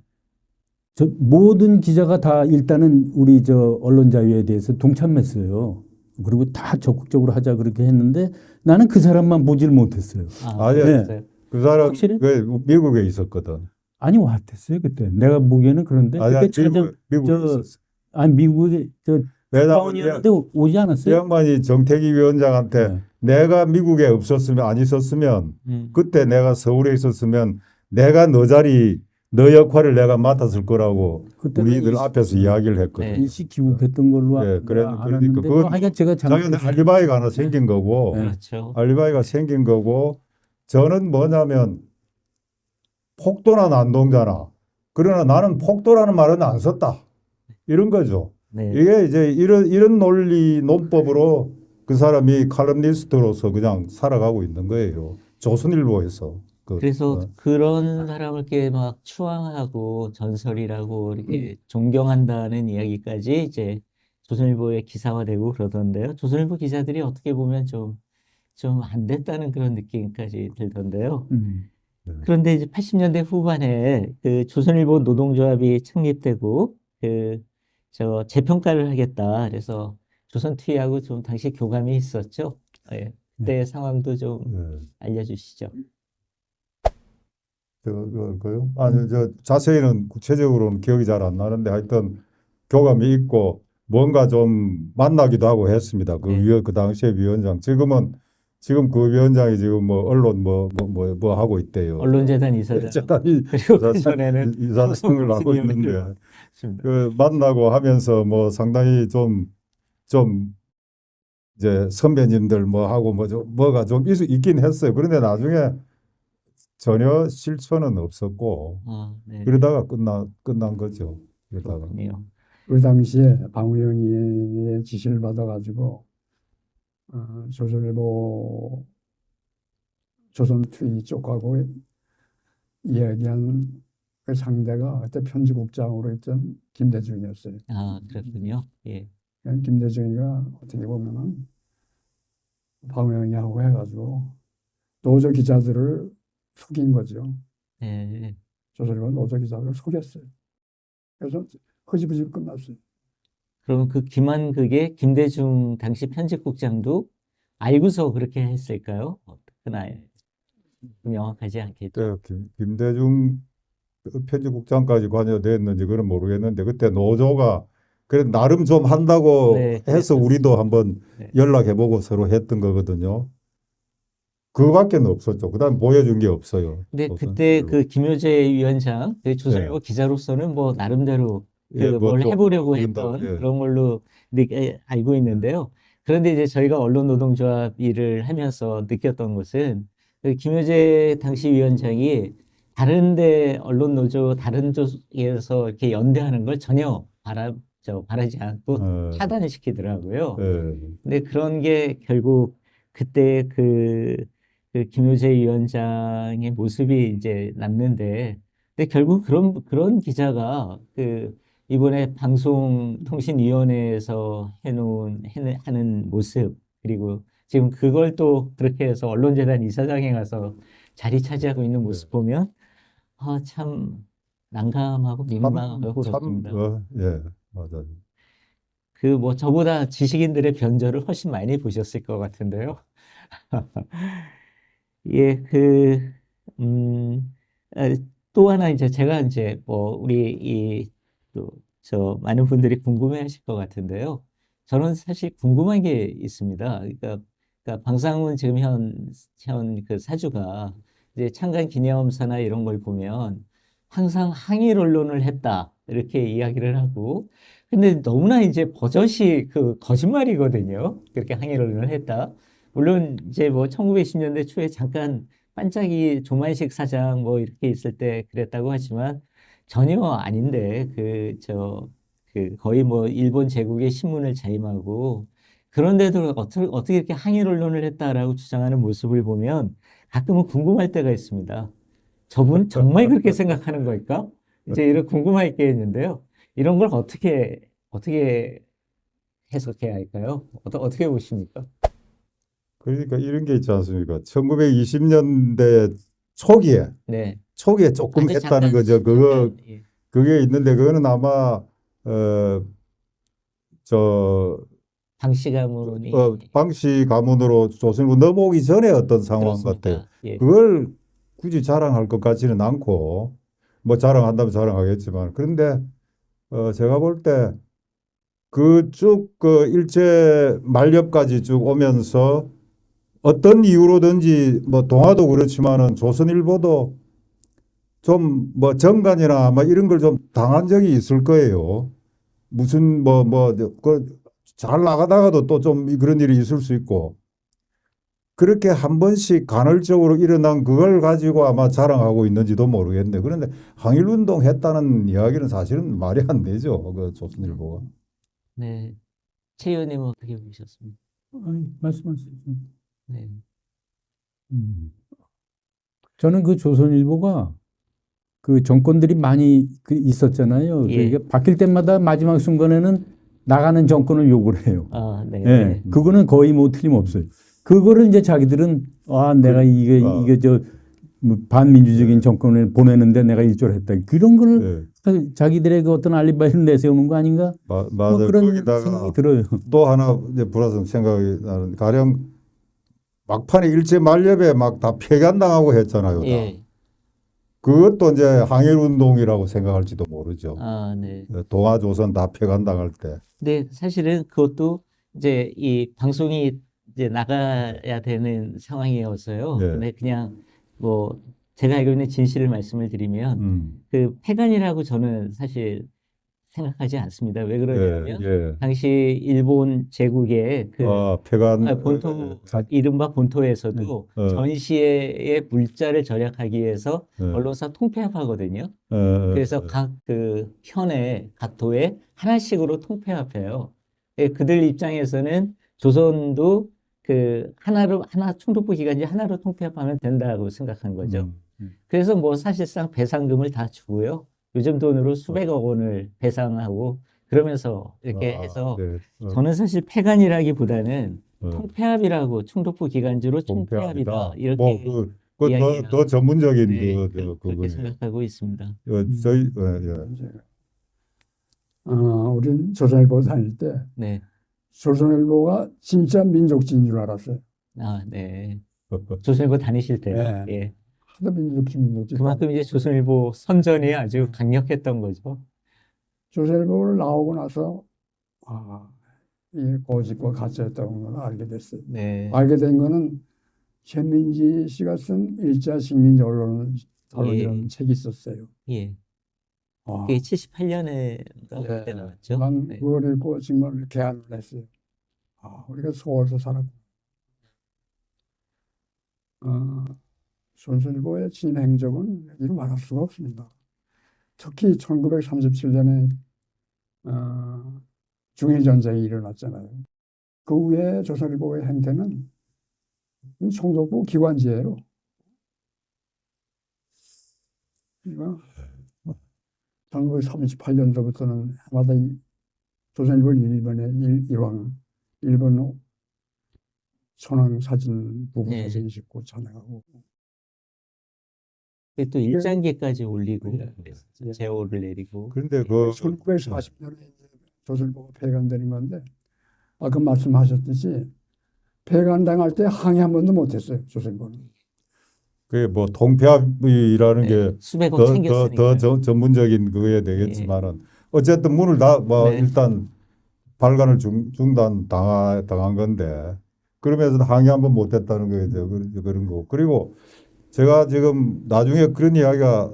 모든 기자가 다 일단은 우리 언론 자유에 대해서 동참했어요. 그리고 다 적극적으로 하자 그렇게 했는데 나는 그 사람만 보질 못했어요. 아니, 그랬어요. 그 사람 확실히? 왜 미국에 있었거든. 아니 왔댔어요 그때. 내가 보기에는 그런데 아니, 그때 미국에 있었어. 미국에 왜냐면 파원이었는데 오지 이 않았어요? 양반이 정태기 위원장한테 네. 내가 미국에 없었으면 안 있었으면 음. 그때 내가 서울에 있었으면 내가 너 자리 너 역할을 내가 맡았을 거라고 그때는 우리들 앞에서 이야기를 했거든. 네. 일시 귀국했던 걸로 예, 알았는데 그러니까 그건 하여간 제가 당연히 알리바이가 하나 생긴 거고 네. 그렇죠. 알리바이가 생긴 거고 저는 뭐냐면 폭도나 난동자나 그러나 나는 폭도라는 말은 안 썼다. 이런 거죠. 네. 이게 이제 이런 논리 논법으로 그 사람이 칼럼니스트로서 그냥 살아가고 있는 거예요. 조선일보에서. 그래서 그런 사람을 이렇게 막 추앙하고 전설이라고 이렇게 존경한다는 이야기까지 이제 조선일보에 기사화되고 그러던데요. 조선일보 기자들이 어떻게 보면 좀 안 됐다는 그런 느낌까지 들던데요. 그런데 이제 80년대 후반에 그 조선일보 노동조합이 창립되고 재평가를 하겠다. 그래서 조선투이하고 좀 당시 교감이 있었죠. 예. 그때 상황도 좀 알려주시죠. 그요? 아니 자세히는 구체적으로는 기억이 잘 안 나는데 하여튼 교감이 있고 뭔가 좀 만나기도 하고 했습니다. 그 당시에 위원장 지금 그 위원장이 지금 뭐 언론 뭐 하고 있대요. 언론재단 이사장. 재단이 그리고 그전에는 이사장을 하고 있는데 그 만나고 하면서 뭐 상당히 좀 이제 선배님들 뭐 하고 뭐가 좀 있긴 했어요. 그런데 나중에 전혀 실천은 없었고 네. 그러다가 끝난 거죠. 그러다가. 그렇군요. 그 당시에 방우영이의 지시를 받아가지고 조선일보 조선투이 쪽하고 이야기한 그 상대가 그때 편집국장으로 있던 김대중이었어요. 그렇군요. 예. 김대중이가 어떻게 보면은 방우영이하고 해가지고 노조 기자들을 속인 거죠. 네. 조선일보 노조 기자들을 속였어요. 그래서 흐지부지 끝났어요. 그러면 그게 김대중 당시 편집국장도 알고서 그렇게 했을까요? 그날 명확하지 않겠죠. 김대중 편집국장까지 관여됐는지 그건 모르겠는데 그때 노조가 그래 나름 좀 한다고 해서 우리도 한번 연락해보고 서로 했던 거거든요. 그거밖에는 없었죠. 그다음 보여준 게 없어요. 근데 그때 그 김효재 위원장 조선일보 기자로서는 뭐 나름대로 뭘 해보려고 했던 그런 걸로 알고 있는데요. 그런데 이제 저희가 언론노동조합 일을 하면서 느꼈던 것은 그 김효재 당시 위원장이 다른데 언론노조 다른 쪽에서 이렇게 연대하는 걸 전혀 바라지 않고 차단을 시키더라고요. 근데 그런 게 결국 그때 그 김효재 위원장의 모습이 이제 남는데, 근데 결국 그런 기자가 이번에 방송통신위원회에서 하는 모습, 그리고 지금 그걸 또 그렇게 해서 언론재단 이사장에 가서 자리 차지하고 있는 모습 보면, 참 난감하고 민망하고 그렇습니다. 예, 맞아요. 그 뭐 저보다 지식인들의 변절을 훨씬 많이 보셨을 것 같은데요. 예, 음, 아, 또 하나 이제 제가 이제 뭐 우리 또 저 많은 분들이 궁금해 하실 것 같은데요. 저는 사실 궁금한 게 있습니다. 그러니까 방상훈 지금 현 그 사주가 이제 창간 기념사나 이런 걸 보면 항상 항일 언론을 했다. 이렇게 이야기를 하고 근데 너무나 이제 버젓이 그 거짓말이거든요. 그렇게 항일 언론을 했다. 물론 이제 뭐 1920년대 초에 잠깐 반짝이 조만식 사장 뭐 이렇게 있을 때 그랬다고 하지만 전혀 아닌데 거의 뭐 일본 제국의 신문을 자임하고 그런데도 어떻게 이렇게 항일 언론을 했다라고 주장하는 모습을 보면 가끔은 궁금할 때가 있습니다. 저분 정말 그렇게 생각하는 걸까? 이제 이런 궁금할 게 있는데요. 이런 걸 어떻게 해석해야 할까요? 어떻게 보십니까? 그러니까 이런 게 있지 않습니까? 1920년대 초기에 네. 조금 아주 했다는 잠깐 거죠. 예. 그게 있는데 그거는 아마 저 방씨 가문이 방씨 가문으로 조선일보 넘어오기 전에 어떤 상황 같아요. 그렇습니까? 예. 그걸 굳이 자랑할 것 같지는 않고 뭐 자랑한다면 자랑하겠지만 그런데 제가 볼 때 그 쭉 그 일제 말렵까지 쭉 오면서 어떤 이유로든지 뭐 동아도 그렇지만은 조선일보도 좀 뭐 정관이나 뭐 이런 걸 좀 당한 적이 있을 거예요. 무슨 잘 나가다가도 또 좀 그런 일이 있을 수 있고 그렇게 한 번씩 간헐적으로 일어난 그걸 가지고 아마 자랑하고 있는지도 모르겠는데 그런데 항일운동 했다는 이야기는 사실은 말이 안 되죠. 그 조선일보가. 네. 최 의원님은 어떻게 보셨습니까? 아니, 말씀하세요. 네. 저는 그 조선일보가 그 정권들이 많이 있었잖아요. 예. 그러니까 바뀔 때마다 마지막 순간에는 나가는 정권을 욕을 해요. 아, 네. 예, 그거는 거의 뭐 틀림없어요. 그거를 이제 자기들은 내가 이게 뭐 반민주적인 정권을 보내는데 내가 일조를 했다. 그런 걸 자기들의 그 어떤 알리바이를 내세우는 거 아닌가? 맞아요. 뭐 그런 거기다가 생각이 들어요. 또 하나 이제 불화성 생각이 나는 가령 막판에 일제 말렵에 막 다 폐간당하고 했잖아요. 다. 예. 그것도 이제 항일운동이라고 생각할지도 모르죠. 아, 네. 동아조선 다 폐간당할 때. 근데 사실은 그것도 이제 이 방송이 이제 나가야 되는 상황이어서요. 예. 근데 그냥 뭐 제가 알고 있는 진실을 말씀을 드리면 그 폐간이라고 저는 사실 생각하지 않습니다. 왜 그러냐면 당시 일본 제국의 폐간 본토 이른바 본토에서도 전시회의 물자를 절약하기 위해서 언론사 통폐합하거든요. 그래서 각 그 현에 각 도에 하나씩으로 통폐합해요. 그들 입장에서는 조선도 그 하나 총독부 기관지 하나로 통폐합하면 된다고 생각한 거죠. 그래서 뭐 사실상 배상금을 다 주고요. 요즘 돈으로 수백억 원을 배상하고 그러면서 이렇게 해서 저는 사실 폐간이라기보다는 통폐합이라고 총독부 기관지로 통폐합이다 이렇게 더 전문적인 그렇게 생각하고 있습니다. 저희 우린 조선일보 다닐 때 네. 조선일보가 진짜 민족지인 줄 알았어요. 아, 네. 조선일보 다니실 때요. 네. 예. 하도 민족지. 그만큼 이제 조선일보 선전이 아주 강력했던 거죠. 조선일보를 나오고 나서 이게 거짓과 가짜였다는 걸 알게 됐어요. 네. 알게 된 거는 최민지 씨가 쓴 일자 식민지 언론이라는 책이 있었어요. 예. 그게 78년에 그때 나왔죠. 난 그걸 읽고 정말 개안을 했어요. 우리가 서울에서 살았고. 조선일보의 진행적은 이루 말할 수가 없습니다. 특히 1937년에 중일전쟁이 일어났잖아요. 그 후에 조선일보의 행태는 총독부 기관지예요. 그러니까 1938년도부터는 해마다 조선일보 일본 천황 사진 부부 사진 짓고 찬양하고 또 일장기까지 올리고 제호를 내리고. 그런데 1940년에 조선일보가 폐간되는 건데 아까 말씀하셨듯이 폐간당할 때 항의 한 번도 못했어요. 조선일보는. 그게 뭐 통폐합이라는 네, 게 수백억 더 챙겼으니까. 전문적인 그게 되겠지만은 어쨌든 문을 다 뭐 네. 일단 발간을 중단 당한 건데 그러면서 항의 한번 못했다는 거죠. 그런 거. 그리고 제가 지금 나중에 그런 이야기가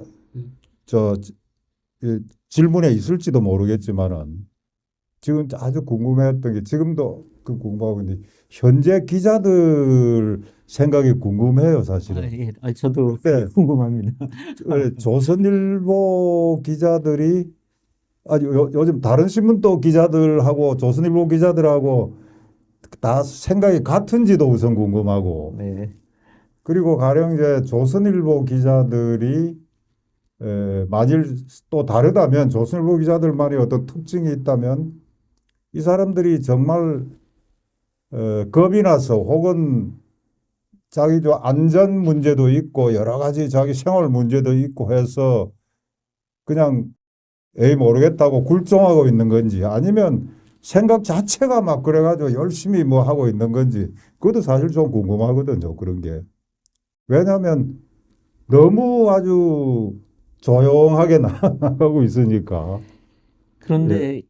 이 질문에 있을지도 모르겠지만은 지금 아주 궁금했던 게 지금도 그 궁금하고 있는데 현재 기자들 생각이 궁금해요, 사실은. 예. 저도 네. 궁금합니다. 조선일보 기자들이 요즘 다른 신문도 기자들하고 조선일보 기자들하고 다 생각이 같은지도 우선 궁금하고 네. 그리고 가령 이제 조선일보 기자들이 만일 또 다르다면 조선일보 기자들만의 어떤 특징이 있다면 이 사람들이 정말 겁이 나서 혹은 자기 안전 문제도 있고 여러 가지 자기 생활 문제도 있고 해서 그냥 에이 모르겠다고 굴종하고 있는 건지 아니면 생각 자체가 막 그래가지고 열심히 뭐 하고 있는 건지 그것도 사실 좀 궁금하거든요. 그런 게. 왜냐하면 너무 아주 조용하게 나가고 있으니까. 예, 그런데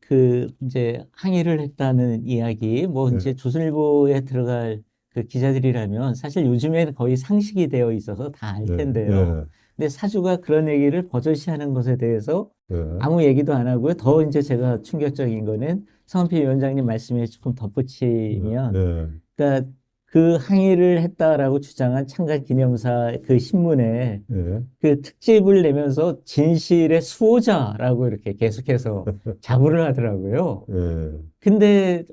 이제 항의를 했다는 이야기, 뭐 예, 이제 조선일보에 들어갈 그 기자들이라면 사실 요즘에는 거의 상식이 되어 있어서 다 알 예, 텐데요. 예, 근데 사주가 그런 얘기를 버젓이 하는 것에 대해서 예, 아무 얘기도 안 하고요. 더 이제 제가 충격적인 거는 성한표 위원장님 말씀에 조금 덧붙이면, 예, 그러니까 그 항의를 했다라고 주장한 창간 기념사 그 신문에 예, 그 특집을 내면서 진실의 수호자라고 이렇게 계속해서 자부를 하더라고요. 예. 근데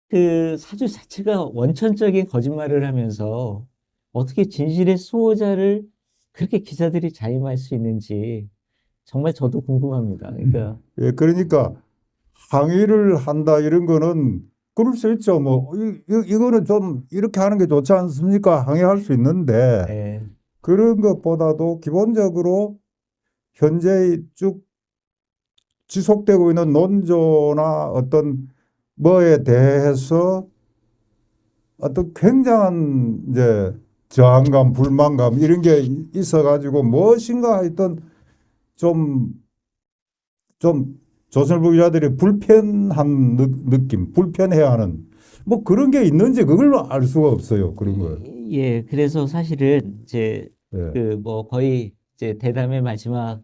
그 사주 자체가 원천적인 거짓말을 하면서 어떻게 진실의 수호자를 그렇게 기자들이 자임할 수 있는지 정말 저도 궁금합니다. 그러니까 예, 그러니까 항의를 한다 이런 거는 그럴 수 있죠. 뭐 이거는 좀 이렇게 하는 게 좋지 않습니까? 항의할 수 있는데 예, 그런 것보다도 기본적으로 현재 쭉 지속되고 있는 논조나 어떤 뭐에 대해서 어떤 굉장한 이제 저항감, 불만감 이런 게 있어가지고 무엇인가 하여튼 좀 조선일보 기자들이 불편한 느낌, 불편해하는 뭐 그런 게 있는지 그걸 알 수가 없어요. 그런 거. 예, 그래서 사실은 이제 예, 그 뭐 거의 이제 대담의 마지막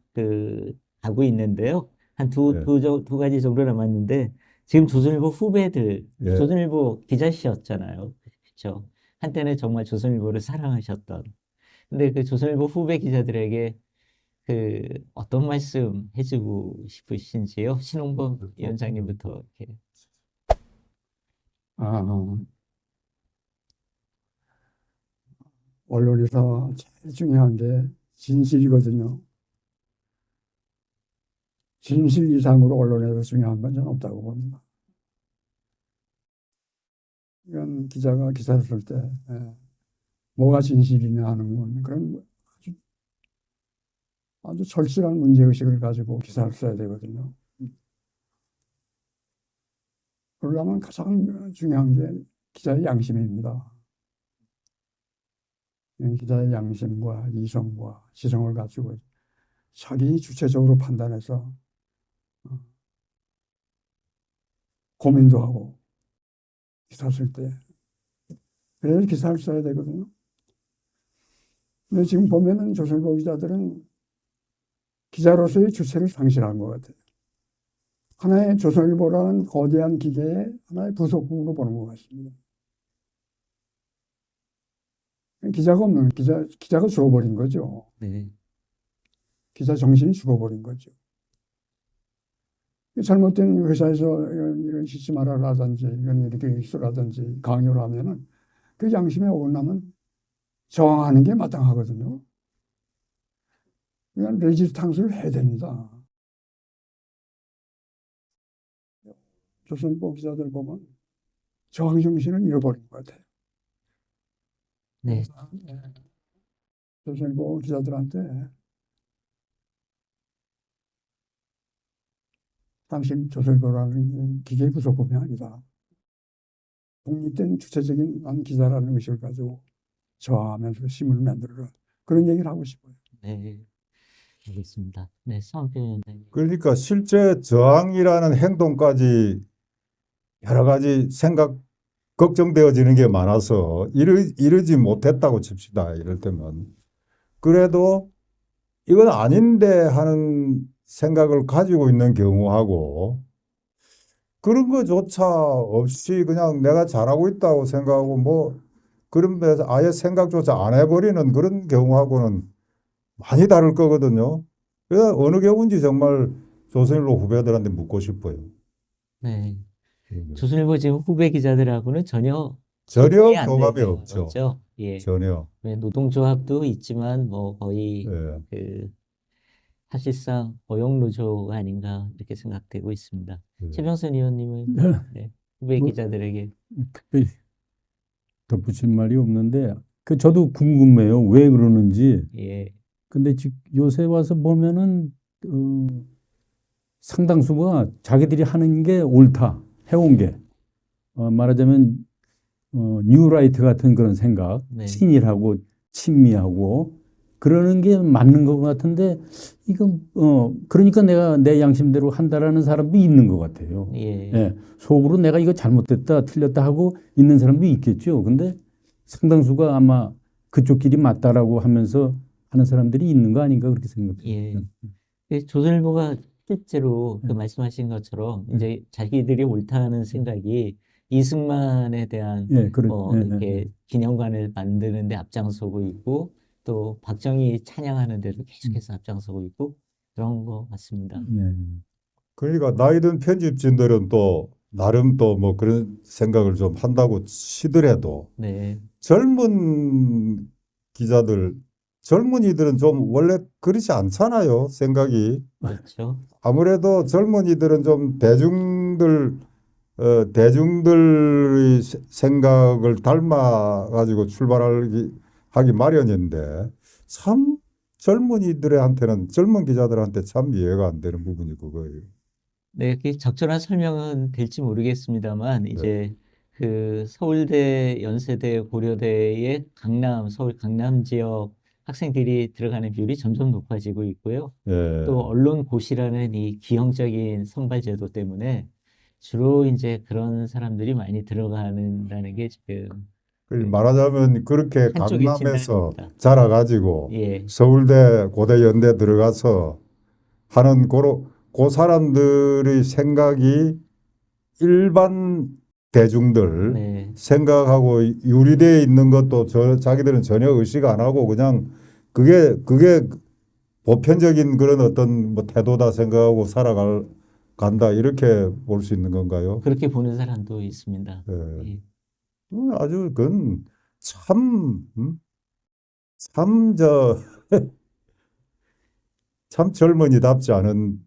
가고 있는데요. 한 예, 두 가지 정도 남았는데 지금 조선일보 후배들, 예. 조선일보 기자시였잖아요. 그렇죠. 한때는 정말 조선일보를 사랑하셨던. 근데 그 조선일보 후배 기자들에게 어떤 말씀 해주고 싶으신지요? 신홍범 위원장님부터 이렇게. 아, 언론에서 제일 중요한 게 진실이거든요. 진실 이상으로 언론에서 중요한 건 저는 없다고 봅니다. 이건 기자가 기사를 쓸 때 뭐가 진실이냐 하는 건 그런 아주 절실한 문제의식을 가지고 기사를 써야 되거든요. 그러려면 가장 중요한 게 기자의 양심입니다. 기자의 양심과 이성과 지성을 가지고 자기 주체적으로 판단해서 고민도 하고 기사 쓸 때 그래야 기사를 써야 되거든요. 근데 지금 보면은 조선일보 기자들은 기자로서의 주체를 상실한 것 같아요. 하나의 조선일보라는 거대한 기계의 하나의 부속품으로 보는 것 같습니다. 기자가 없는 기자가 죽어버린 거죠. 네. 기자 정신이 죽어버린 거죠. 잘못된 회사에서 이런 짓지 말아라든지 이건 이렇게 있으라든지 강요를 하면은 그 양심에 어긋나면 저항하는 게 마땅하거든요. 그러니까 레지스탕스를 해야 됩니다. 조선일보 기자들 보면 저항 정신을 잃어버린 것 같아요. 네. 당신 조선일보라는 기계 부속품이 아니다. 독립된 주체적인 난 기자라는 의식을 가지고 저항하면서 신문을 만들어라. 그런 얘기를 하고 싶어요. 네, 알겠습니다. 네, 서원필 위원장님. 그러니까 실제 저항이라는 행동까지 여러 가지 생각, 걱정되어지는 게 많아서 이르지 못했다고 칩시다. 이럴 때면. 그래도 이건 아닌데 하는 생각을 가지고 있는 경우하고 그런 거조차 없이 그냥 내가 잘하고 있다고 생각하고 뭐 그런 데서 아예 생각조차 안 해버리는 그런 경우하고는 많이 다를 거거든요. 그래서 어느 경우인지 정말 조선일보 후배들한테 묻고 싶어요. 네, 조선일보 지금 후배 기자들하고는 전혀 전혀 소통이 안 교감이 되는 없죠. 거죠. 예, 전혀. 왜 노동조합도 있지만 뭐 거의 예. 그 사실상 고용노조가 아닌가 이렇게 생각되고 있습니다. 예. 최병선 의원님은 네, 후배 뭐- 기자들에게 특별히 덧붙일 말이 없는데 저도 궁금해요. 왜 그러는지. 예, 근데 지금 요새 와서 보면은 상당수가 자기들이 하는 게 옳다 해온 게 말하자면 뉴라이트 같은 그런 생각, 네. 친일하고 친미하고 그러는 게 맞는 것 같은데 이건 그러니까 내가 내 양심대로 한다라는 사람도 있는 것 같아요. 예, 예, 속으로 내가 이거 잘못됐다, 틀렸다 하고 있는 사람도 있겠죠. 근데 상당수가 아마 그쪽 길이 맞다라고 하면서 하는 사람들이 있는 거 아닌가 그렇게 생각해요. 예. 그 조선일보가 실제로 그 네. 말씀하신 것처럼 이제 자기들이 옳다는 생각이 이승만에 대한 예, 뭐 이렇게 기념관을 만드는 데 앞장서고 있고 또 박정희 찬양하는 데도 계속해서 앞장서고 있고 그런 것 같습니다. 네. 그러니까 나이 든 편집진들은 또 나름 또 뭐 그런 생각을 좀 한다고 치더라도 네, 젊은 기자들, 젊은이들은 좀 원래 그렇지 않잖아요. 생각이. 그렇죠. 아무래도 젊은이들은 좀 대중들의 생각을 닮아 가지고 하기 마련인데 참 젊은이들한테는 젊은 기자들한테 참 이해가 안 되는 부분이 그거예요. 네, 그 적절한 설명은 될지 모르겠습니다만 이제 그 서울대, 연세대, 고려대의 서울 강남 지역 학생들이 들어가는 비율이 점점 높아지고 있고요. 예. 또 언론고시라는 이 기형적인 선발 제도 때문에 주로 이제 그런 사람들이 많이 들어가는다는 게 지금 말하자면 그렇게 한쪽의 강남에서 진단입니다. 자라가지고 예, 서울대, 고대, 연대 들어가서 하는 그 사람들의 생각이 일반 대중들 네, 생각하고 유리되어 있는 것도 자기들은 전혀 의식 안 하고 그냥 그게 보편적인 그런 어떤 뭐 태도다 생각하고 간다 이렇게 볼 수 있는 건가요? 그렇게 보는 사람도 있습니다. 예. 예. 아주 그건 참 참 젊은이답지 않은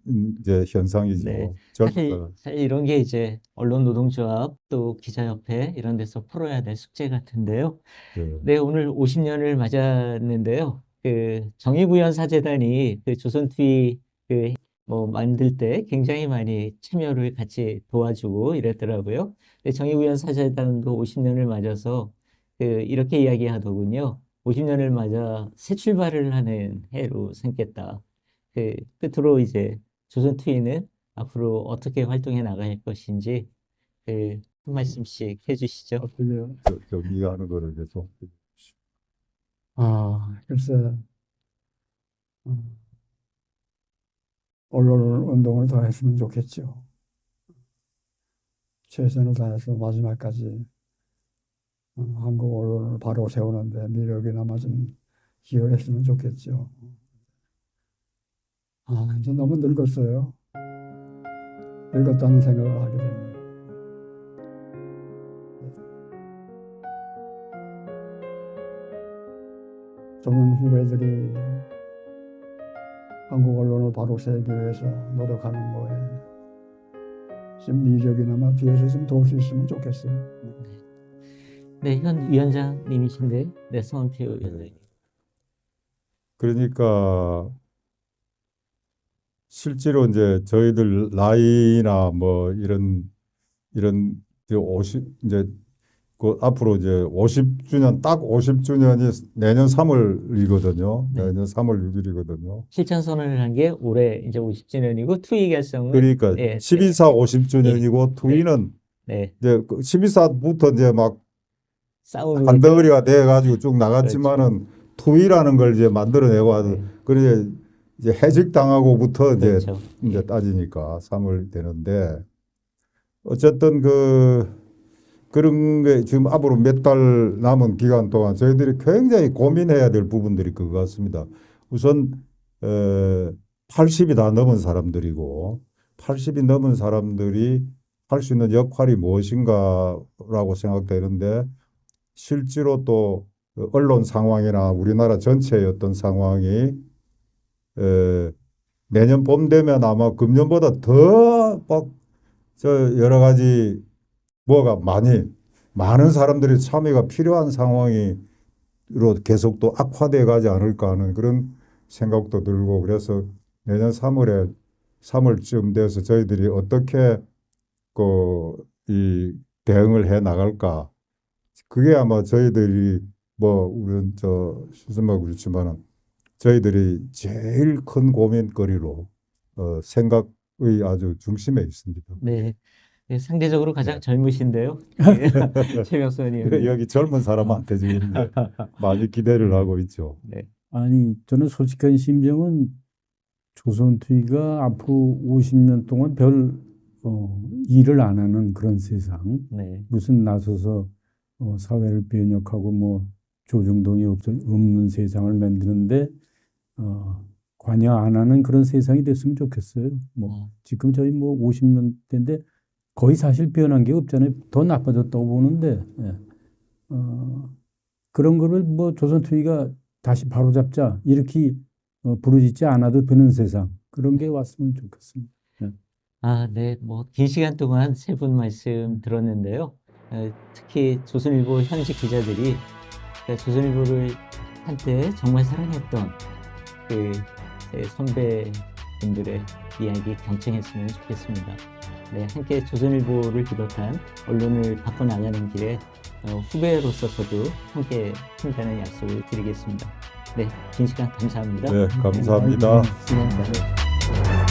이제 현상이죠. 네. 젊다가. 사실 이런 게 이제 언론노동조합 또 기자협회 이런 데서 풀어야 될 숙제 같은데요. 예. 네, 오늘 50년을 맞았는데요. 그 정의부연사재단이 그 조선투이 그 뭐 만들 때 굉장히 많이 참여를 같이 도와주고 이랬더라고요. 근데 정의부연사재단도 50년을 맞아서 그 이렇게 이야기하더군요. 50년을 맞아 새 출발을 하는 해로 삼겠다. 그 끝으로 이제 조선투이는 앞으로 어떻게 활동해 나갈 것인지 그 한 말씀씩 해주시죠. 어떻게요? 네가 하는 거를 계속. 글쎄, 언론 운동을 더 했으면 좋겠죠. 최선을 다해서 마지막까지 한국 언론을 바로 세우는데 미력이나마 좀 기여했으면 좋겠죠. 이제 너무 늙었어요. 늙었다는 생각을 하게 됩니다. 젊은 후배들이 한국 언론을 바로 세우기 위해서 노력하는 거에 좀 미력이나마 뒤에서 좀 도울 수 있으면 좋겠어요. 네, 현 위원장님이신데, 네, 성원표 위원장님. 그러니까 실제로 이제 저희들 나이나 뭐 이런 이제 50 이제 그 앞으로 이제 50주년 딱 50주년이 내년 3월이거든요. 네. 내년 3월 6일이거든요. 실천 선언을 한 게 올해 이제 50주년이고 투이 결성은 그러니까 예, 12.4 50주년이고 투이는 네, 이제 12.4부터 이제 막 싸움이 한덩어리가 돼 가지고 쭉 나갔지만은 투이라는 걸 이제 만들어내고 하도 네. 그래 이제 해직당하고부터 이제 그렇죠. 이제 예. 따지니까 3월 되는데 어쨌든 그런 게 지금 앞으로 몇 달 남은 기간 동안 저희들이 굉장히 고민해야 될 부분들이 그거 같습니다. 우선 80이 다 넘은 사람들이고 80이 넘은 사람들이 할 수 있는 역할이 무엇인가라고 생각되는데 실제로 또 언론 상황이나 우리나라 전체의 어떤 상황이 내년 봄 되면 아마 금년보다 더 막 여러 가지 뭐가 많은 사람들이 참여가 필요한 상황으로 계속 또 악화돼 가지 않을까 하는 그런 생각도 들고 그래서 내년 3월쯤 돼서 저희들이 어떻게 이 대응을 해 나갈까 그게 아마 저희들이 뭐 우리는 실수만 그렇지만은 저희들이 제일 큰 고민거리로 생각의 아주 중심에 있습니다. 네. 네, 상대적으로 가장 네. 젊으신데요. 최명수 의원님. 여기 젊은 사람한테 지금 많이 기대를 하고 있죠. 네. 아니, 저는 솔직한 심정은 조선투이가 앞으로 50년 동안 별 일을 안 하는 그런 세상, 네. 무슨 나서서 사회를 변혁하고 뭐 조중동이 없는 세상을 만드는데 관여 안 하는 그런 세상이 됐으면 좋겠어요. 뭐 지금 저희 뭐 50년대인데 거의 사실 변한 게 없잖아요. 더 나빠졌다고 보는데 그런 거를 뭐 조선투이가 다시 바로잡자 이렇게 부르짖지 않아도 되는 세상 그런 게 왔으면 좋겠습니다. 아, 네. 뭐 긴 시간 동안 세 분 말씀 들었는데요. 특히 조선일보 현직 기자들이 조선일보를 한때 정말 사랑했던 제 선배분들의 이야기 경청했으면 좋겠습니다. 네, 함께 조선일보를 비롯한 언론을 바꿔나가는 길에 후배로서도 함께 한다는 약속을 드리겠습니다. 네, 긴 시간 감사합니다. 네, 감사합니다. 수고하셨습니다.